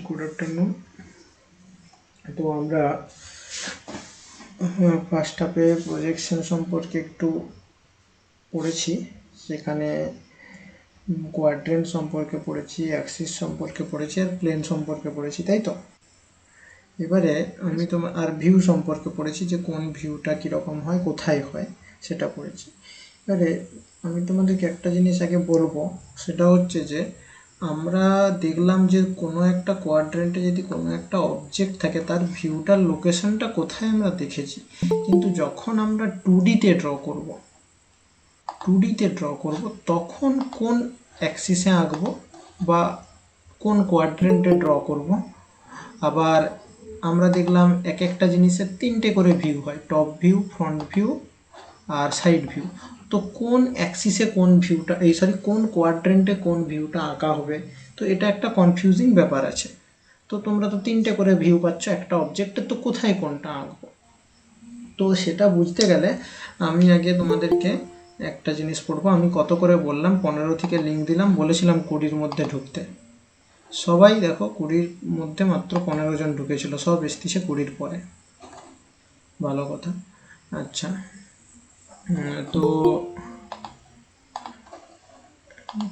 Good afternoon. তো আমরা first হাফে প্রজেকশন সম্পর্কে একটু পড়েছি। সেখানে কোয়াড্রেন্ট সম্পর্কে পড়েছি, অ্যাক্সিস সম্পর্কে পড়েছি, আর প্লেন সম্পর্কে পড়েছি, তাই তো? এবারে আমি তোমার আর ভিউ সম্পর্কে পড়েছি, যে কোন ভিউটা কীরকম হয়, কোথায় হয়, সেটা পড়েছি। এবারে আমি তোমাদেরকে একটা জিনিস আগে বলবো, সেটা হচ্ছে যে আমরা দেখলাম যে কোনো একটা কোয়াড্রেন্টে যদি কোনো একটা অবজেক্ট থাকে, তার ভিউটার লোকেশনটা কোথায় আমরা দেখেছি, কিন্তু যখন আমরা 2Dতে ড্র করব তখন কোন অ্যাক্সিসে আঁকবো বা কোন কোয়াড্রেন্টে ড্র করব। আবার আমরা দেখলাম এক একটা জিনিসের 3টে করে ভিউ হয়, টপ ভিউ, ফ্রন্ট ভিউ আর সাইড ভিউ। তো কোন অ্যাক্সিসে কোন ভিউটা, কোন কোয়াড্রেন্টে কোন ভিউটা আঁকা হবে, তো এটা একটা কনফিউজিং ব্যাপার আছে। তো তোমরা তো 3টে করে ভিউ পাচ্ছ একটা অবজেক্টের, তো কোথায় কোনটা আঁকবো? তো সেটা বুঝতে গেলে আমি আগে তোমাদেরকে একটা জিনিস পড়বো। আমি কত করে বললাম, 15 থেকে লিঙ্ক দিলাম, বলেছিলাম 20-র মধ্যে ঢুকতে। সবাই দেখো 20-র মধ্যে মাত্র 15 জন ঢুকেছিল, সব এসেছে 20-র পরে। ভালো কথা। আচ্ছা, তো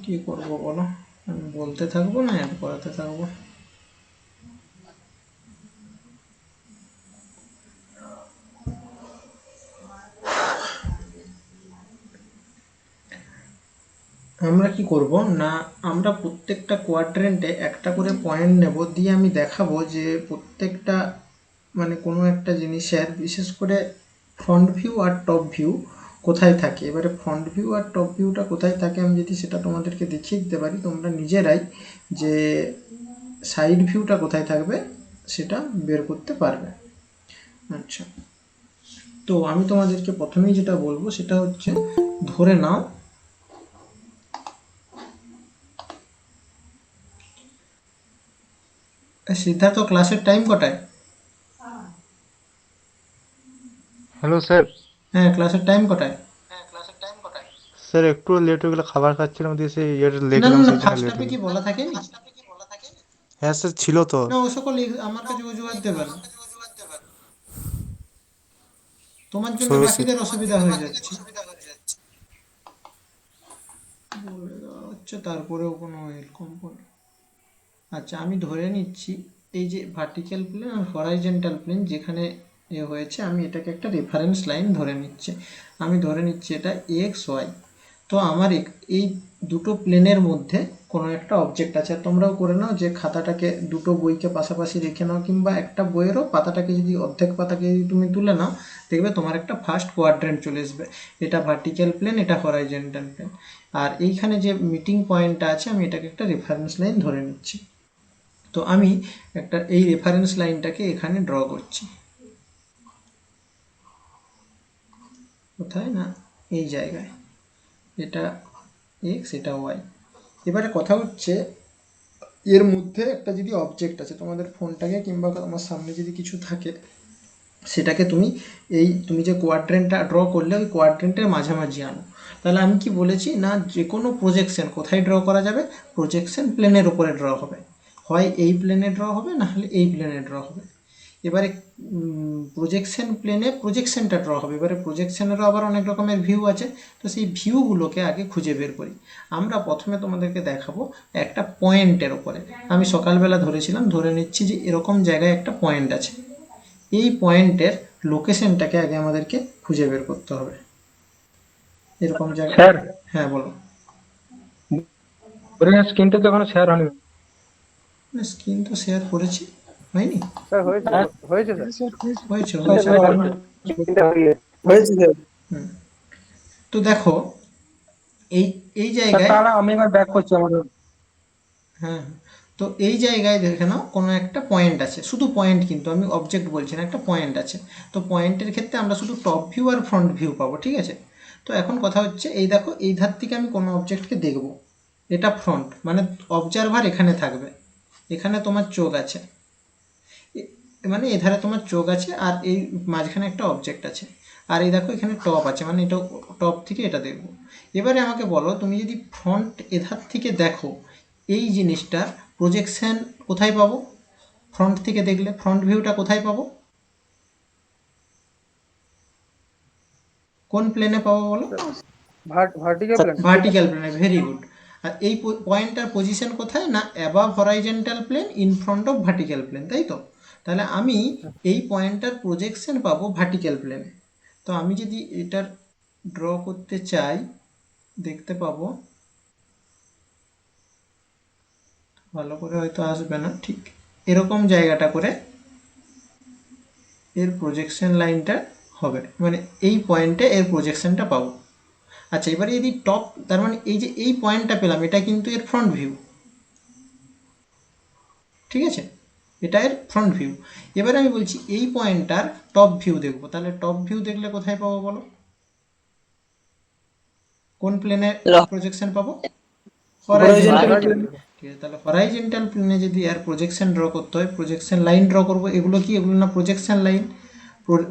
কি করব বলো? আমি বলতে থাকবো না অ্যাড করাতে থাকবো? আমরা কি করব না, আমরা প্রত্যেকটা কোয়াড্রেন্টে একটা করে পয়েন্ট নেব, দিয়ে আমি দেখাবো যে প্রত্যেকটা মানে কোনো একটা জিনিসের বিশেষ করে ফ্রন্ট ভিউ আর টপ ভিউ কোথায় থাকে। এবারে ফ্রন্ট ভিউ আর টপ ভিউটা কোথায় থাকে আমি যদি সেটা তোমাদেরকে দেখিয়ে দিতে পারি, তোমরা নিজেরাই যে সাইড ভিউটা কোথায় থাকবে সেটা বের করতে পারবে। আচ্ছা, তো আমি তোমাদেরকে প্রথমেই যেটা বলবো সেটা হচ্ছে, ধরে নাও সিদ্ধার্থ, ক্লাসের টাইম কটায়? Hello sir. হ্যাঁ, ক্লাসের টাইম কটায়? স্যার একটু লেট হয়ে গেলে, খাবার খাচ্ছিলাম দিয়ে সেই ইয়েটা না না লিখলাম, না, সেই জন্য ফার্স্ট লেট হাফে হয়ে কি গেল। বলা থাকেনি? হ্যাঁ স্যার, ছিল তো। না, ও সকল আমার কাছে অজুহাত দেবে না, তোমার জন্য সরি স্যার। বাকিদের অসুবিধা হয়ে যাচ্ছে। বলে দেওয়া হচ্ছে তারপরেও কোনো ওয়েলকাম করে। আচ্ছা, আমি ধরে নিচ্ছি এই যে ভার্টিক্যাল প্লেন আর হরাইজন্টাল প্লেন যেখানে হয়েছে, আমি এটাকে একটা রেফারেন্স লাইন ধরে নিচ্ছি। আমি ধরে নিচ্ছি এটা এক্স ওয়াই। তো আমার এই দুটো প্লেনের মধ্যে কোনো একটা অবজেক্ট আছে। তোমরাও করে নাও যে খাতাটাকে, দুটো বইকে পাশাপাশি রেখে নাও, কিংবা একটা বইয়েরও পাতাটাকে যদি অর্ধেক পাতাকে যদি তুমি তুলে নাও, দেখবে তোমার একটা ফার্স্ট কোয়াড্রেন্ট চলে আসবে। এটা ভার্টিক্যাল প্লেন, এটা হরাইজন্টাল প্লেন, আর এইখানে যে মিটিং পয়েন্টটা আছে আমি এটাকে একটা রেফারেন্স লাইন ধরে নিচ্ছি। তো আমি একটা এই রেফারেন্স লাইনটাকে এখানে ড্র করছি। কোথায় না, এই জায়গায়। এটা এক্স, এটা ওয়াই। এবারে কথা হচ্ছে, এর মধ্যে একটা যদি অবজেক্ট আছে, তোমাদের ফোনটাকে কিংবা তোমার সামনে যদি কিছু থাকে, সেটাকে তুমি তুমি যে কোয়াড্রেন্টটা ড্র করলে ওই কোয়াড্রেন্টের মাঝামাঝি আনো। তাহলে আমি কি বলেছি না, যে কোনো প্রজেকশন কোথায় ড্র করা যাবে? প্রজেকশন প্লেনের উপরে ড্র হবে, হয় এই প্লেনে ড্র হবে, না হলে এই প্লেনে ড্র হবে। এবারে প্রজেকশন প্লেনে প্রজেকশনটা ড্র হবে। এবারে প্রজেকশনেরও আবার অনেক রকমের ভিউ আছে, তো সেই ভিউগুলোকে আগে খুঁজে বের করি। আমরা প্রথমে তোমাদেরকে দেখাবো একটা পয়েন্টের ওপরে। আমি সকালবেলা ধরে নিচ্ছি যে এরকম জায়গায় একটা পয়েন্ট আছে। এই পয়েন্টের লোকেশনটাকে আগে আমাদেরকে খুঁজে বের করতে হবে, এরকম জায়গা। স্যার, হ্যাঁ, বলো। স্ক্রিনটা তো এখনো শেয়ার হয়নি। স্ক্রিন তো শেয়ার করেছি, হয়নি? স্যার হয়েছে, হ্যাঁ হয়েছে স্যার। হয়েছে স্যার হয়েছে। হয়েছে মিটিংটা হয়ে গেছে। হয়েছে স্যার। হুম, তো দেখো এই এই স্যার জায়গায়, তাহলে আমি এবার ব্যাক করছি আমাদের। হ্যাঁ হ্যাঁ, তো এই জায়গায় দেখে নাও কোনো একটা পয়েন্ট আছে, শুধু পয়েন্ট, কিন্তু আমি অবজেক্ট বলছি না, একটা পয়েন্ট আছে। তো পয়েন্টের ক্ষেত্রে আমরা শুধু টপ ভিউ আর ফ্রন্ট ভিউ পাবো, ঠিক আছে? তো এখন কথা হচ্ছে, এই দেখো এই ধার থেকে আমি কোনো অবজেক্টকে দেখব, এটা ফ্রন্ট, মানে অবজারভার এখানে থাকবে, এখানে তোমার চোখ আছে, মানে এধারে তোমার চোখ আছে, আর এই মাঝখানে একটা অবজেক্ট আছে, আর এই দেখো এখানে টপ আছে, মানে এটা টপ থেকে এটা দেখবো। এবারে আমাকে বলো, তুমি যদি ফ্রন্ট এধার থেকে দেখো, এই জিনিসটার প্রজেকশন কোথায় পাবো? ফ্রন্ট থেকে দেখলে ফ্রন্ট ভিউটা কোথায় পাবো? কোন প্লেনে পাবো বলো? Vertical plane. ভার্টিক্যাল প্লেনে, ভেরি গুড। আর এই পয়েন্টটার পজিশন কোথায়? না above horizontal plane in front of vertical plane, তাই তো? তাহলে আমি এই পয়েন্টটার প্রজেকশন পাবো ভার্টিক্যাল প্লেনে। তো আমি যদি এটার ড্র করতে চাই, দেখতে পাবো, ভালো করে হয়তো আসবে না, ঠিক এরকম জায়গাটা করে এর প্রজেকশন লাইনটা হবে, মানে এই পয়েন্টে এর প্রজেকশনটা পাবো। আচ্ছা, এবারে যদি টপ, তার মানে এই যে এই পয়েন্টটা পেলাম, এটা কিন্তু এর ফ্রন্ট ভিউ, ঠিক আছে? এটা এর ফ্রন্ট ভিউ। এবারে আমি বলছি এই পয়েন্টটার টপ ভিউ দেখবো, তাহলে টপ ভিউ দেখলে কোথায় পাবো বলো? কোন প্লেনে প্রজেকশন পাবো? Horizontal plane. ঠিক আছে, তাহলে হরাইজন্টাল প্লেনে যদি এর প্রজেকশন ড্র করতে হয়, প্রজেকশন লাইন ড্র করবো। এগুলো কি? এগুলো না প্রজেকশন লাইন।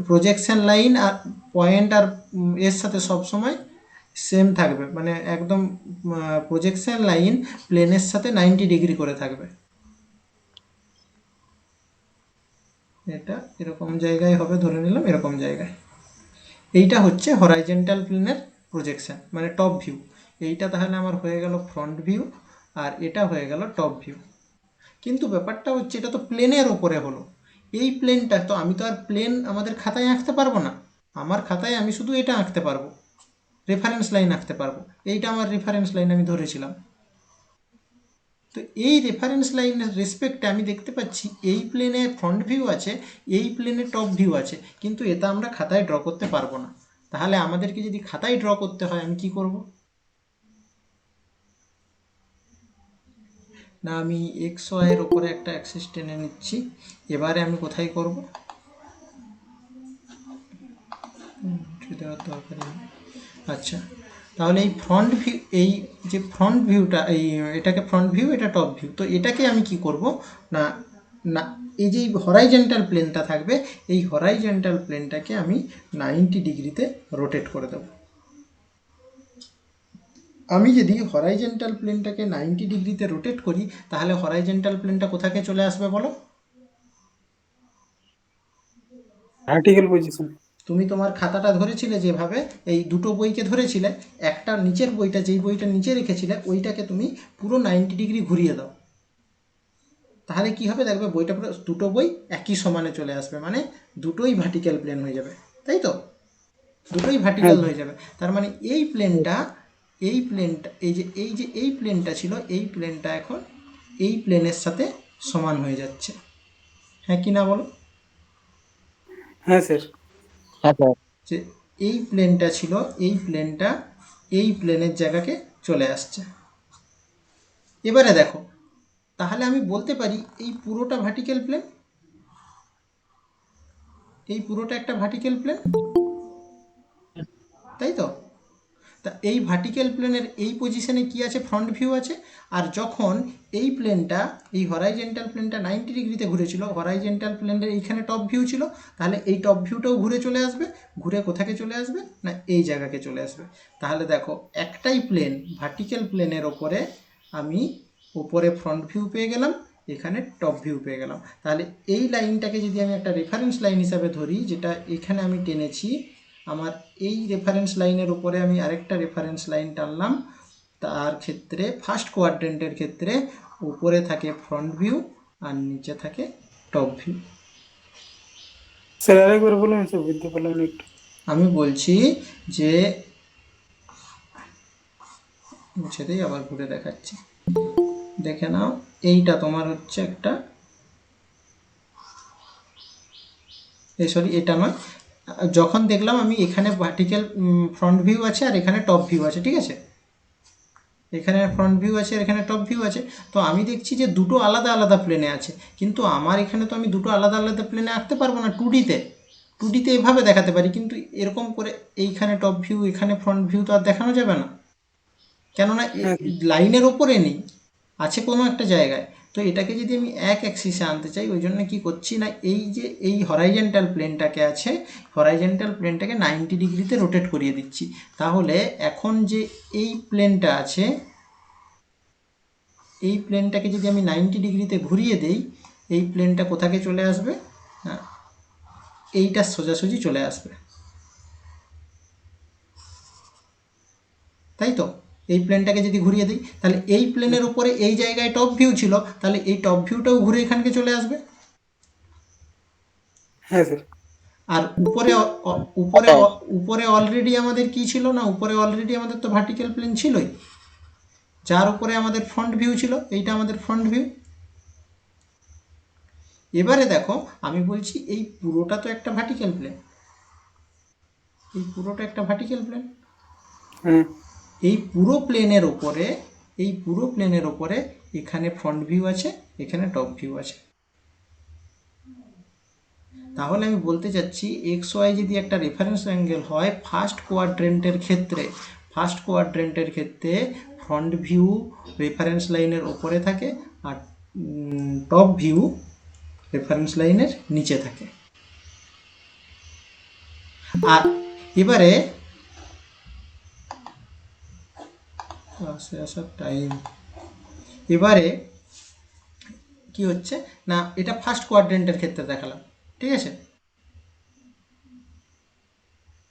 প্রজেকশন লাইন আর পয়েন্ট আর এর সাথে সবসময় সেম থাকবে, মানে একদম প্রজেকশন লাইন প্লেনের সাথে 90 ডিগ্রি করে থাকবে। এটা এরকম জায়গায় হবে, ধরে নিলাম এরকম জায়গায়। এইটা হচ্ছে হরাইজন্টাল প্লেনের প্রজেকশন, মানে টপ ভিউ। এইটা তাহলে আমার হয়ে গেল ফ্রন্ট ভিউ, আর এটা হয়ে গেল টপ ভিউ। কিন্তু ব্যাপারটা হচ্ছে এটা তো প্লেনের ওপরে হলো। এই প্লেনটা তো আমি তো আর প্লেন আমাদের খাতায় আঁকতে পারবো না। আমার খাতায় আমি শুধু এটা আঁকতে পারবো, রেফারেন্স লাইন আঁকতে পারবো। এইটা আমার রেফারেন্স লাইন আমি ধরেছিলাম। তো এই রেফারেন্স লাইনের রেসপেক্টে আমি দেখতে পাচ্ছি এই প্লেনে ফ্রন্ট ভিউ আছে, এই প্লেনে টপ ভিউ আছে, কিন্তু এটা আমরা খাতায় ড্র করতে পারবো না। তাহলে আমাদেরকে যদি খাতায় ড্র করতে হয়, আমি কি করব? না, আমি এক্স ওয়াইয়ের ওপরে একটা অ্যাক্সিস টেনে নিচ্ছি। এবারে আমি কোথায় করব? দেওয়ার দরকার নেই। আচ্ছা, তাহলে এই ফ্রন্ট ভিউ, এই যে ফ্রন্ট ভিউটা, এই এটাকে ফ্রন্ট ভিউ, এটা টপ ভিউ, তো এটাকে আমি কি করব? না না, এই যে হরাইজন্টাল প্লেনটা থাকবে, এই হরাইজন্টাল প্লেনটাকে আমি 90 ডিগ্রিতে রোটেট করে দেব। আমি যদি হরাইজন্টাল প্লেনটাকে 90 ডিগ্রিতে রোটেট করি, তাহলে হরাইজন্টাল প্লেনটা কোথাকে চলে আসবে বলো? Vertical position. তুমি তোমার খাতাটা ধরেছিলে যেভাবে, এই দুটো বইকে ধরেছিলে, একটা নিচের বইটা, যেই বইটা নিচে রেখেছিলে ওইটাকে তুমি পুরো 90 ডিগ্রি ঘুরিয়ে দাও। তাহলে কি হবে দেখবে, বইটা পুরো, দুটো বই একই সমানে চলে আসবে, মানে দুটোই ভার্টিক্যাল প্লেন হয়ে যাবে, তাই তো? দুটোই ভার্টিক্যাল হয়ে যাবে। তার মানে এই প্লেনটা, এই প্লেনটা ছিল, এই প্লেনটা এখন এই প্লেনের সাথে সমান হয়ে যাচ্ছে। হ্যাঁ কি না বলো? হ্যাঁ স্যার। যে এই প্লেনটা ছিল, এই প্লেনটা এই প্লেনের জায়গাকে চলে আসছে। এবারে দেখো, তাহলে আমি বলতে পারি এই পুরোটা ভার্টিক্যাল প্লেন, এই পুরোটা একটা ভার্টিক্যাল প্লেন, তাই তো? তা এই ভার্টিক্যাল প্লেনের এই পজিশনে কি আছে? ফ্রন্ট ভিউ আছে। আর যখন এই প্লেনটা, এই হরাইজন্টাল প্লেনটা 90 ডিগ্রিতে ঘুরেছিল, হরাইজন্টাল প্লেনের এইখানে টপ ভিউ ছিল, তাহলে এই টপ ভিউটাও ঘুরে চলে আসবে। ঘুরে কোথাকে চলে আসবে? না এই জায়গাকে চলে আসবে। তাহলে দেখো, একটাই প্লেন, ভার্টিক্যাল প্লেনের ওপরে আমি ওপরে ফ্রন্ট ভিউ পেয়ে গেলাম, এখানে টপ ভিউ পেয়ে গেলাম। তাহলে এই লাইনটাকে যদি আমি একটা রেফারেন্স লাইন হিসাবে ধরি, যেটা এখানে আমি টেনেছি, আমার এই রেফারেন্স লাইনের উপরে আমি আরেকটা রেফারেন্স লাইন টানলাম, তার ক্ষেত্রে ফার্স্ট কোয়াড্রেন্টের ক্ষেত্রে উপরে থাকে ফ্রন্ট ভিউ আর নিচে থাকে টপ ভিউ। স্যার আরেকবার বলুন স্যার, বুঝতে পারলাম না একটু। আমি বলছি যে, মুছে দিই, আবার ঘুরে দেখাচ্ছি, দেখে নাও। এইটা তোমার হচ্ছে একটা, সরি এটা নয়, যখন দেখলাম আমি এখানে ভার্টিক্যাল ফ্রন্ট ভিউ আছে আর এখানে টপ ভিউ আছে, ঠিক আছে? এখানে ফ্রন্ট ভিউ আছে আর এখানে টপ ভিউ আছে। তো আমি দেখছি যে দুটো আলাদা আলাদা প্লেনে আছে, কিন্তু আমার এখানে তো আমি দুটো আলাদা আলাদা প্লেনে আঁকতে পারবো না। 2Dতে, 2Dতে এভাবে দেখাতে পারি, কিন্তু এরকম করে এইখানে টপ ভিউ এখানে ফ্রন্ট ভিউ তো আর দেখানো যাবে না, কেননা হ্যাঁ লাইনের ওপরে নেই, আছে কোনো একটা জায়গায়। তো এটাকে যদি আমি এক অ্যাক্সিসে আনতে চাই, ওই জন্য কি করছি না, এই যে এই হরাইজন্টাল প্লেনটাকে আছে, হরাইজন্টাল প্লেনটাকে 90 ডিগ্রিতে রোটেট করিয়ে দিচ্ছি। তাহলে এখন যে এই প্লেনটা আছে, এই প্লেনটাকে যদি আমি 90 ডিগ্রিতে ঘুরিয়ে দেই, এই প্লেনটা কোথাকে চলে আসবে না এইটা সোজাসুজি চলে আসবে, তাই তো? এই প্লেনটাকে যদি ঘুরিয়ে দিই তাহলে এই প্লেনের উপরে এই জায়গায় টপ ভিউ ছিল, তাহলে এই টপ ভিউটাও ঘুরে এখানকে চলে আসবে। হ্যাঁ স্যার। আর উপরে অলরেডি আমাদের কি ছিল না, উপরে অলরেডি আমাদের তো ভার্টিক্যাল প্লেন ছিলই, যার উপরে আমাদের ফ্রন্ট ভিউ ছিল, এইটা আমাদের ফ্রন্ট ভিউ। এবারে দেখো আমি বলছি এই পুরোটা তো একটা ভার্টিক্যাল প্লেন, এই পুরোটা একটা ভার্টিক্যাল প্লেন। হ্যাঁ এই পুরো প্লেনের ওপরে এখানে ফ্রন্ট ভিউ আছে, এখানে টপ ভিউ আছে। তাহলে আমি বলতে চাচ্ছি এক্স ওয়াই যদি একটা রেফারেন্স অ্যাঙ্গেল হয় ফার্স্ট কোয়াড্রেন্টের ক্ষেত্রে ফ্রন্ট ভিউ রেফারেন্স লাইনের ওপরে থাকে, আর টপ ভিউ রেফারেন্স লাইনের নিচে থাকে। আর এবারে আসার টাইম, এবারে কি হচ্ছে না, এটা ফার্স্ট কোয়াড্রেন্টের ক্ষেত্রে দেখালাম, ঠিক আছে?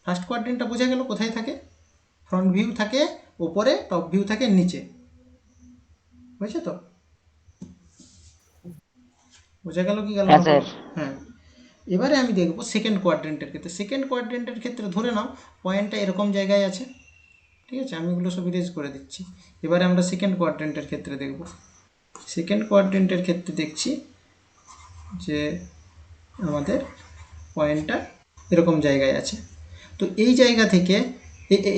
ফার্স্ট কোয়াড্রেন্টটা বোঝা গেল কোথায় থাকে, ফ্রন্ট ভিউ থাকে ওপরে, টপ ভিউ থাকে নিচে, বুঝছো তো? বোঝা গেল কি গেল না? হ্যাঁ। এবারে আমি দেখব সেকেন্ড কোয়াড্রেন্টের ক্ষেত্রে। সেকেন্ড কোয়াড্রেন্টের ক্ষেত্রে ধরে নাও পয়েন্টটা এরকম জায়গায় আছে, ঠিক আছে? আমি এগুলো সব ইরেজ করে দিচ্ছি। এবারে আমরা সেকেন্ড কোয়াড্রেন্টের ক্ষেত্রে দেখব। সেকেন্ড কোয়াড্রেন্টের ক্ষেত্রে দেখছি যে আমাদের পয়েন্টটা এরকম জায়গায় আছে। তো এই জায়গা থেকে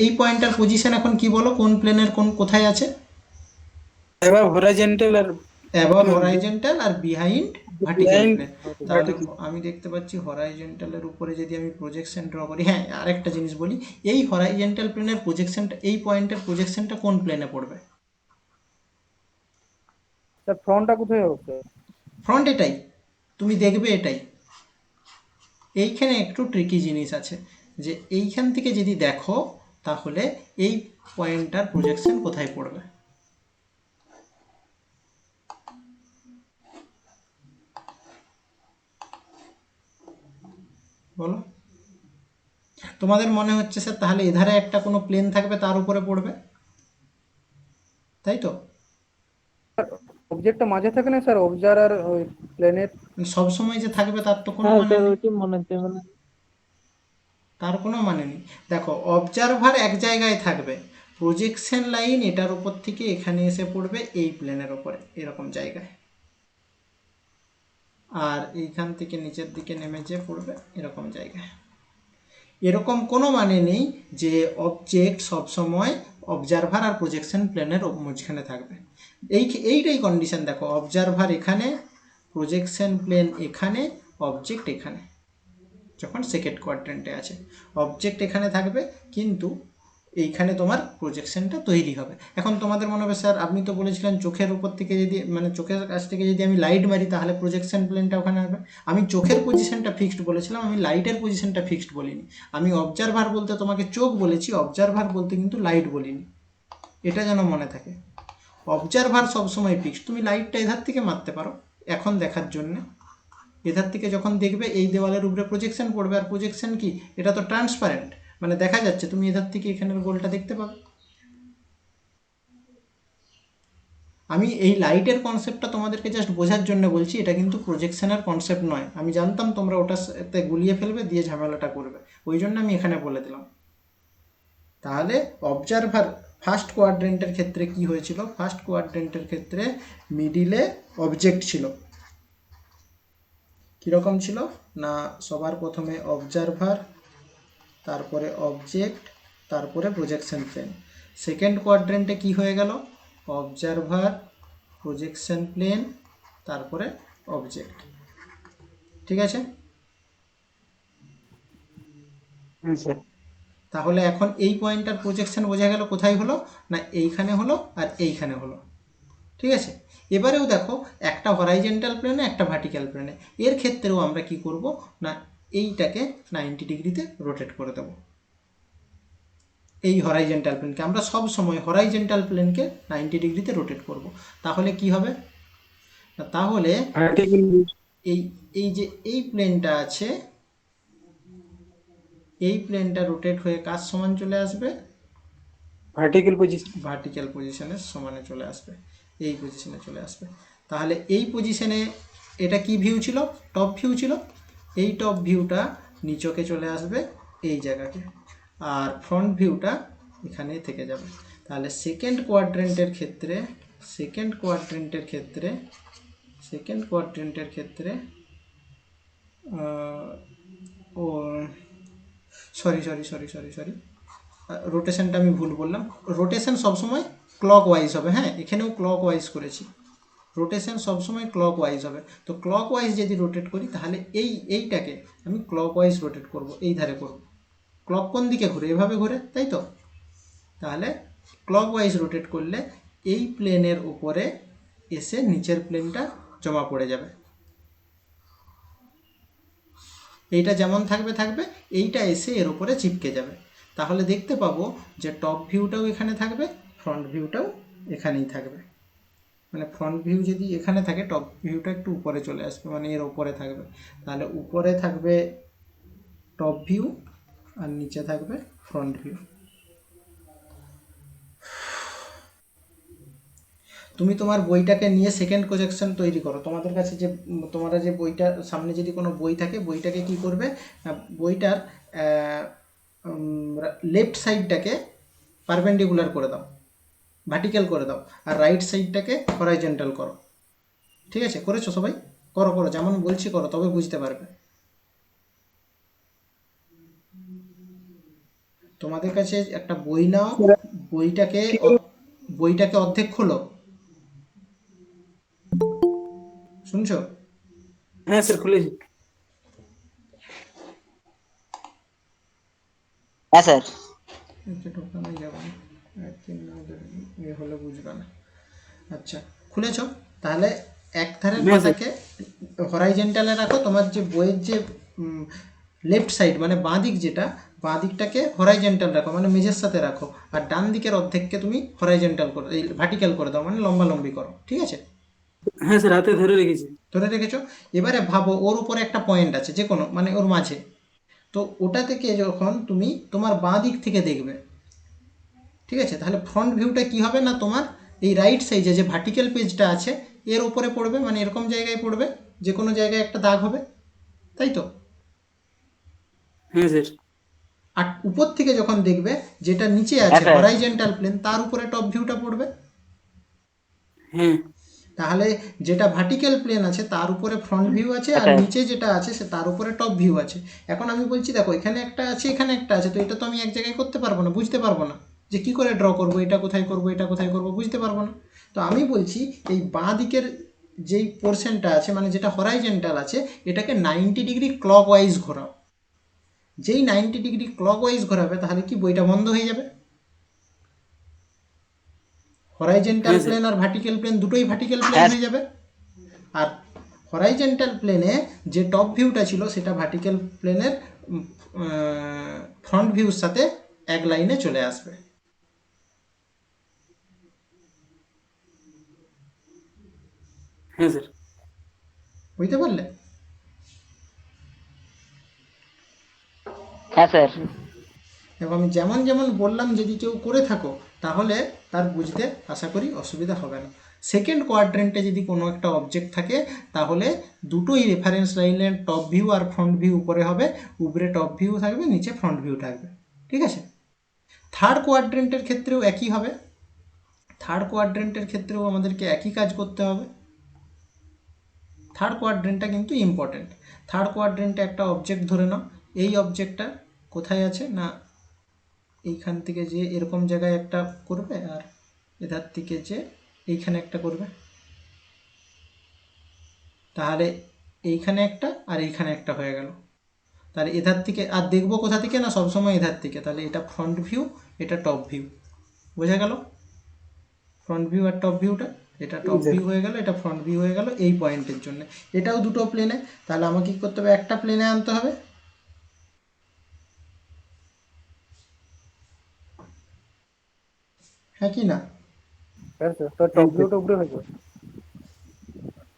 এই পয়েন্টটার পজিশন এখন কি বলো, কোন প্লেনের কোথায় আছে? এবার হরাইজন্টাল আর অ্যাবভ হরাইজন্টাল আর বিহাইন্ড ভার্টিক্যাল behind প্লেন। তাহলে vertical। আমি দেখতে পাচ্ছি হরাইজন্টালের উপরে যদি আমি প্রজেকশন ড্র করি, হ্যাঁ আরেকটা জিনিস বলি, এই হরাইজন্টাল প্লেনের প্রজেকশনটা, এই পয়েন্টের প্রজেকশনটা কোন প্লেনে পড়বে? স্যার ফ্রন্টটা কোথায় হবে স্যার? ফ্রন্ট এটাই, তুমি দেখবে এটাই। এইখানে একটু ট্রিকি জিনিস আছে, যে এইখান থেকে যদি দেখো তাহলে এই পয়েন্টটার প্রজেকশন কোথায় পড়বে? বলো। তোমাদের মনে হচ্ছে স্যার তাহলে এধারে একটা কোনো প্লেন থাকবে তার উপরে পড়বে, তাই তো? অবজেক্টটা মাঝে থাকে না স্যার, অবজার আর ওই প্লেনের। সব সময় যে থাকবে তার তো কোনো মানে নেই, তার কোনো মানে নেই। দেখো অবজারভার এক জায়গায় থাকবে, প্রজেকশন লাইন এটার উপর থেকে এখানে এসে পড়বে এই প্লেনের ওপরে এরকম জায়গায়, আর এইখান থেকে নিচের দিকে নেমে যেয়ে পড়বে এরকম জায়গায়। এরকম কোনো মানে নেই যে অবজেক্ট সবসময় অবজারভার আর প্রজেকশন প্লেনের মাঝখানে থাকবে। এইটাই কন্ডিশন। দেখো অবজারভার এখানে, প্রজেকশন প্লেন এখানে, অবজেক্ট এখানে, যখন সেকেন্ড কোয়াড্রেন্টে আছে অবজেক্ট এখানে থাকবে, কিন্তু এইখানে তোমার প্রজেকশনটা তৈরি হবে। এখন তোমাদের মনে হবে স্যার আপনি তো বলেছিলেন চোখের উপর থেকে যদি, মানে চোখের কাছ থেকে যদি আমি লাইট মারি তাহলে প্রজেকশন প্লেনটা ওখানে হবে। আমি চোখের পজিশনটা ফিক্সড বলেছিলাম, আমি লাইটের পজিশনটা ফিক্সড বলিনি। আমি অবজারভার বলতে তোমাকে চোখ বলেছি, অবজারভার বলতে কিন্তু লাইট বলিনি, এটা যেন মনে থাকে। অবজারভার সবসময় ফিক্সড, তুমি লাইটটা এধার থেকে মারতে পারো এখন দেখার জন্যে, এধার থেকে যখন দেখবে এই দেওয়ালের উপরে প্রজেকশন পড়বে, আর প্রজেকশন কি, এটা তো ট্রান্সপারেন্ট, মানে দেখা যাচ্ছে, তুমি এধার থেকে এখানের গোলটা দেখতে পাবে। আমি এই লাইটের কনসেপ্টটা তোমাদেরকে জাস্ট বোঝার জন্য বলছি, এটা কিন্তু প্রজেকশনের কনসেপ্ট নয়। আমি জানতাম তোমরা ওটার সাথে গুলিয়ে ফেলবে, দিয়ে ঝামেলাটা করবে, ওই জন্য আমি এখানে বলে দিলাম। তাহলে অবজারভার ফার্স্ট কোয়াড্রেন্টের ক্ষেত্রে কি হয়েছিল, ফার্স্ট কোয়াড্রেন্টের ক্ষেত্রে মিডিলে অবজেক্ট ছিল। কীরকম ছিল না, সবার প্রথমে অবজারভার, তারপরে অবজেক্ট, তারপরে প্রজেকশন প্লেন। সেকেন্ড কোয়াড্রেন্টে কি হয়ে গেল, অবজারভার, প্রজেকশন প্লেন, তারপরে অবজেক্ট। ঠিক আছে? হ্যাঁ স্যার। তাহলে এখন এই পয়েন্টটার প্রজেকশন বোঝা গেল কোথায় হলো না, এইখানে হলো আর এইখানে হলো। ঠিক আছে? এবারেও দেখো একটা হরাইজন্টাল প্লেনে, একটা ভার্টিক্যাল প্লেনে, এর ক্ষেত্রেও আমরা কি করব না, এইটাকে 90 ডিগ্রিতে রোটেট করে দেব। এই হরাইজেন্টাল প্লেনকে আমরা সব সময় হরাইজেন্টাল প্লেনকে 90 ডিগ্রিতে রোটেট করব। তাহলে কি হবে না, তাহলে ভার্টিক্যাল এই এই যে এই প্লেনটা আছে, এই প্লেনটা রোটেট হয়ে কার সমান চলে আসবে, পজিশন। ভার্টিক্যাল পজিশনের সমানে চলে আসবে, এই পজিশনে চলে আসবে। তাহলে এই পজিশনে এটা কি ভিউ ছিল, টপ ভিউ ছিল, এই টপ ভিউটা নিচকে চলে আসবে এই জায়গাকে, আর ফ্রন্ট ভিউটা এখানেই থেকে যাবে। তাহলে সেকেন্ড কোয়াড্রেন্টের ক্ষেত্রে ও সরি রোটেশনটা আমি ভুল বললাম। রোটেশন সবসময় ক্লক ওয়াইজ হবে, হ্যাঁ এখানেও ক্লক ওয়াইজ করেছি, রোটেশন সবসময় ক্লক ওয়াইজ হবে। তো ক্লক ওয়াইজ যদি রোটেট করি তাহলে এইটাকে আমি ক্লক ওয়াইজ রোটেট করব, এই ধারে করব। ক্লক কোন দিকে ঘুরে, এভাবে ঘুরে, তাই তো? তাহলে ক্লক ওয়াইজ রোটেট করলে এই প্লেনের উপরে এসে নিচের প্লেনটা জমা পড়ে যাবে। এইটা যেমন থাকবে, এইটা এসে এর উপরে চিপকে যাবে। তাহলে দেখতে পাবো যে টপ ভিউটাও এখানে থাকবে, ফ্রন্ট ভিউটাও এখানেই থাকবে। মানে ফ্রন্ট ভিউ যদি এখানে থাকে, টপ ভিউটা একটু উপরে চলে আসবে, মানে এর উপরে থাকবে। তাহলে উপরে থাকবে টপ ভিউ আর নিচে থাকবে ফ্রন্ট ভিউ। তুমি তোমার বইটাকে নিয়ে সেকেন্ড প্রজেকশন তৈরি করো। তোমাদের কাছে যে তোমরা যে বইটা সামনে যদি কোনো বই থাকে, বইটাকে কি করবে, বইটার লেফট সাইডটাকে পারপেন্ডিকুলার করে দাও, ভার্টিক্যাল করে দাও, আর রাইট সাইডটাকে হরাইজন্টাল করো। ঠিক আছে, করেছো সবাই? করো যেমন বলছি করো, তবে বুঝতে পারবে। তোমাদের কাছে একটা বই নাও, বইটাকে বইটাকে অর্ধেক খোলো, শুনছো? হ্যাঁ স্যার খুলেছি। হ্যাঁ স্যার। এটা ঢোকানো যাবে না, এ হলে বুঝবে না। আচ্ছা, খুলেছো? তাহলে এক ধারের হ্যাঁ, স্যার। পাতাকে হরাইজেন্টালে রাখো। তোমার যে বইয়ের যে লেফট সাইড মানে বাঁ দিক, যেটা বাঁ দিকটাকে হরাইজেন্টাল রাখো, মানে মেঝের সাথে রাখো, আর ডান দিকের অর্ধেককে তুমি হরাইজেন্টাল করো, এই ভার্টিক্যাল করে দাও, মানে লম্বালম্বি করো। ঠিক আছে, হ্যাঁ স্যার হাতে ধরে রেখেছি। ধরে রেখেছো। এবারে ভাবো ওর উপরে একটা পয়েন্ট আছে, যে কোনো মানে ওর মাঝে, তো ওটা থেকে যখন তুমি তোমার বাঁ দিক থেকে দেখবে, ঠিক আছে, তাহলে ফ্রন্ট ভিউটা কি হবে না, তোমার এই রাইট সাইডে যে ভার্টিক্যাল পেজটা আছে এর উপরে পড়বে, মানে এরকম জায়গায় পড়বে, যে কোনো জায়গায় একটা দাগ হবে, তাই তো? হ্যাঁ স্যার। আর উপর থেকে যখন দেখবে যেটা নিচে হ্যাঁ আছে স্যার। হরাইজন্টাল প্লেন, তার উপরে টপ ভিউটা পড়বে। হ্যাঁ তাহলে যেটা ভার্টিক্যাল প্লেন আছে তার উপরে ফ্রন্ট ভিউ আছে, হ্যাঁ আর স্যার। নিচে যেটা আছে সে তার উপরে টপ ভিউ আছে। এখন আমি বলছি দেখো, এখানে একটা আছে, এখানে একটা আছে, তো এটা তো আমি এক জায়গায় করতে পারবো না, বুঝতে পারবো না যে কি করে ড্র করবো, এটা কোথায় করবো, এটা কোথায় করবো, বুঝতে পারবো না। তো আমি বলছি এই বাঁ দিকের যেই পোর্শনটা আছে, মানে যেটা হরাইজন্টাল আছে, এটাকে 90 ডিগ্রি ক্লক ওয়াইজ ঘোরাও। যেই 90 ডিগ্রি ক্লক ওয়াইজ ঘোরাবে, তাহলে কি বইটা বন্ধ হয়ে যাবে? হরাইজন্টাল হ্যাঁ স্যার। প্লেন আর ভার্টিক্যাল প্লেন দুটোই ভার্টিক্যাল প্লেন হ্যাঁ হয়ে যাবে। আর হরাইজন্টাল প্লেনে যে টপ ভিউটা ছিল সেটা ভার্টিক্যাল প্লেনের ফ্রন্ট ভিউর সাথে এক লাইনে চলে আসবে। হ্যাঁ স্যার। বুঝতে পারলে? হ্যাঁ স্যার। এবং আমি যেমন যেমন বললাম যদি কেউ করে থাকো, তাহলে তার বুঝতে আশা করি অসুবিধা হবে না। সেকেন্ড কোয়াড্রেন্টে যদি কোনো একটা অবজেক্ট থাকে, তাহলে দুটোই রেফারেন্স লাইনের টপ ভিউ আর ফ্রন্ট ভিউ উপরে হবে, উপরে টপ ভিউ থাকবে, নিচে ফ্রন্ট ভিউ থাকবে। ঠিক আছে, থার্ড কোয়াড্রেন্টের ক্ষেত্রেও একই হবে। থার্ড কোয়াড্রেন্টের ক্ষেত্রেও আমাদেরকে একই কাজ করতে হবে। থার্ড কোয়াড্রেন্টটা কিন্তু ইম্পর্টেন্ট। থার্ড কোয়াড্রেন্টে একটা অবজেক্ট ধরে নাও, এই অবজেক্টটা কোথায় আছে না, এইখান থেকে যে এরকম জায়গায় একটা করবে, আর এধার থেকে যে এইখানে একটা করবে। তাহলে এইখানে একটা আর এইখানে একটা হয়ে গেল। তাহলে এধার থেকে আর দেখবো কোথা থেকে না, সবসময় এধার থেকে। তাহলে এটা ফ্রন্ট ভিউ, এটা টপ ভিউ, বোঝা গেল? ফ্রন্ট ভিউ আর টপ ভিউটা, এটা টপ স্যার। ভিউ হয়ে গেল, এটা ফ্রন্ট ভিউ হয়ে গেল এই পয়েন্টের জন্য। এটাও দুটো প্লেনে, তাহলে আমাকে কী করতে হবে, একটা প্লেনে আনতে হবে। হ্যাঁ কি না? হ্যাঁ স্যার, তো টপ ভিউটা উপরে হয়ে যাবে।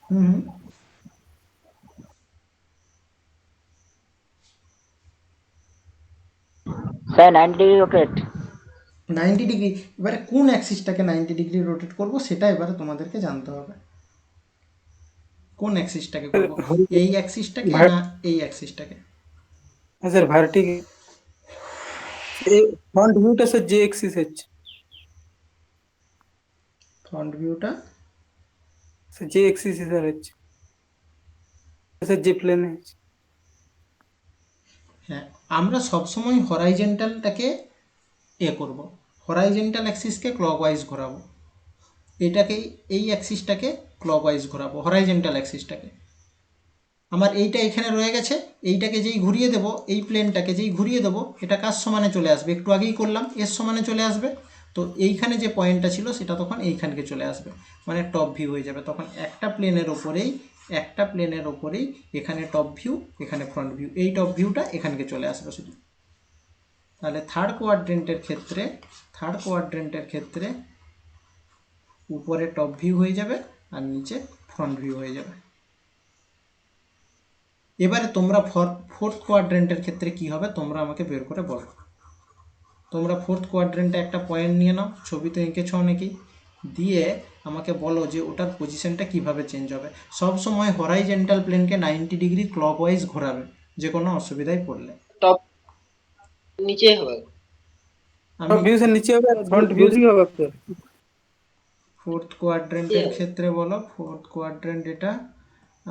হুম হুম। Sir 90 degree rotate. 90 ডিগ্রি, এবারে কোন অ্যাক্সিসটাকে 90 ডিগ্রি রোটেট করব সেটা এবারে তোমাদেরকে জানতে হবে। কোন অ্যাক্সিসটাকে করব, এই অ্যাক্সিসটাকে না এই অ্যাক্সিসটাকে? হ্যাঁ স্যার, ভার্টিক ফ্রন্ট ভিউটা স্যার যে এক্সিস হচ্ছে, ফ্রন্ট ভিউটা স্যার যে এক্সিস স্যার হচ্ছে, স্যার যে প্লেনে হচ্ছে। হ্যাঁ, আমরা সবসময় হরাইজেন্টালটাকে করব, হরাইজেন্টাল অ্যাক্সিসকে ক্লকওয়াইজ ঘোরাবো, এটাকেই এই অ্যাক্সিসটাকে ক্লকওয়াইজ ঘোরাবো, হরাইজেন্টাল অ্যাক্সিসটাকে। আমার এইটা এখানে রয়ে গেছে, এইটাকে যেই ঘুরিয়ে দেবো, এই প্লেনটাকে যেই ঘুরিয়ে দেবো, এটা কার সমানে চলে আসবে? একটু আগেই করলাম, এর সমানে চলে আসবে। তো এইখানে যে পয়েন্টটা ছিল সেটা তখন এইখানকে চলে আসবে, মানে টপ ভিউ হয়ে যাবে। তখন একটা প্লেনের ওপরেই এখানে টপ ভিউ, এখানে ফ্রন্ট ভিউ, এই টপ ভিউটা এখানকে চলে আসবে শুধু। তাহলে থার্ড কোয়াড্রেন্টের ক্ষেত্রে উপরে টপ ভিউ হয়ে যাবে আর নিচে ফ্রন্ট ভিউ হয়ে যাবে। এবারে তোমরা ফোর্থ কোয়াড্রেন্টের ক্ষেত্রে কি হবে তোমরা আমাকে বের করে বলো। তোমরা ফোর্থ কোয়াড্রেন্টে একটা পয়েন্ট নিয়ে নাও, ছবি তো এঁকেছ অনেকেই, দিয়ে আমাকে বলো যে ওটার পজিশনটা কিভাবে চেঞ্জ হবে। সব সময় হরাইজেন্টাল প্লেনকে 90 ডিগ্রি ক্লকওয়াইজ ঘোরাবে যে কোনো অসুবিধায় পড়লে। টপ নিচে হবে। আমি ভিউ স্যার নিচে হবে আর ফ্রন্ট ভিউ দিকে হবে স্যার। ফোর্থ কোয়াড্রেন্টের ক্ষেত্রে বলো, ফোর্থ কোয়াড্রেন্ট এটা,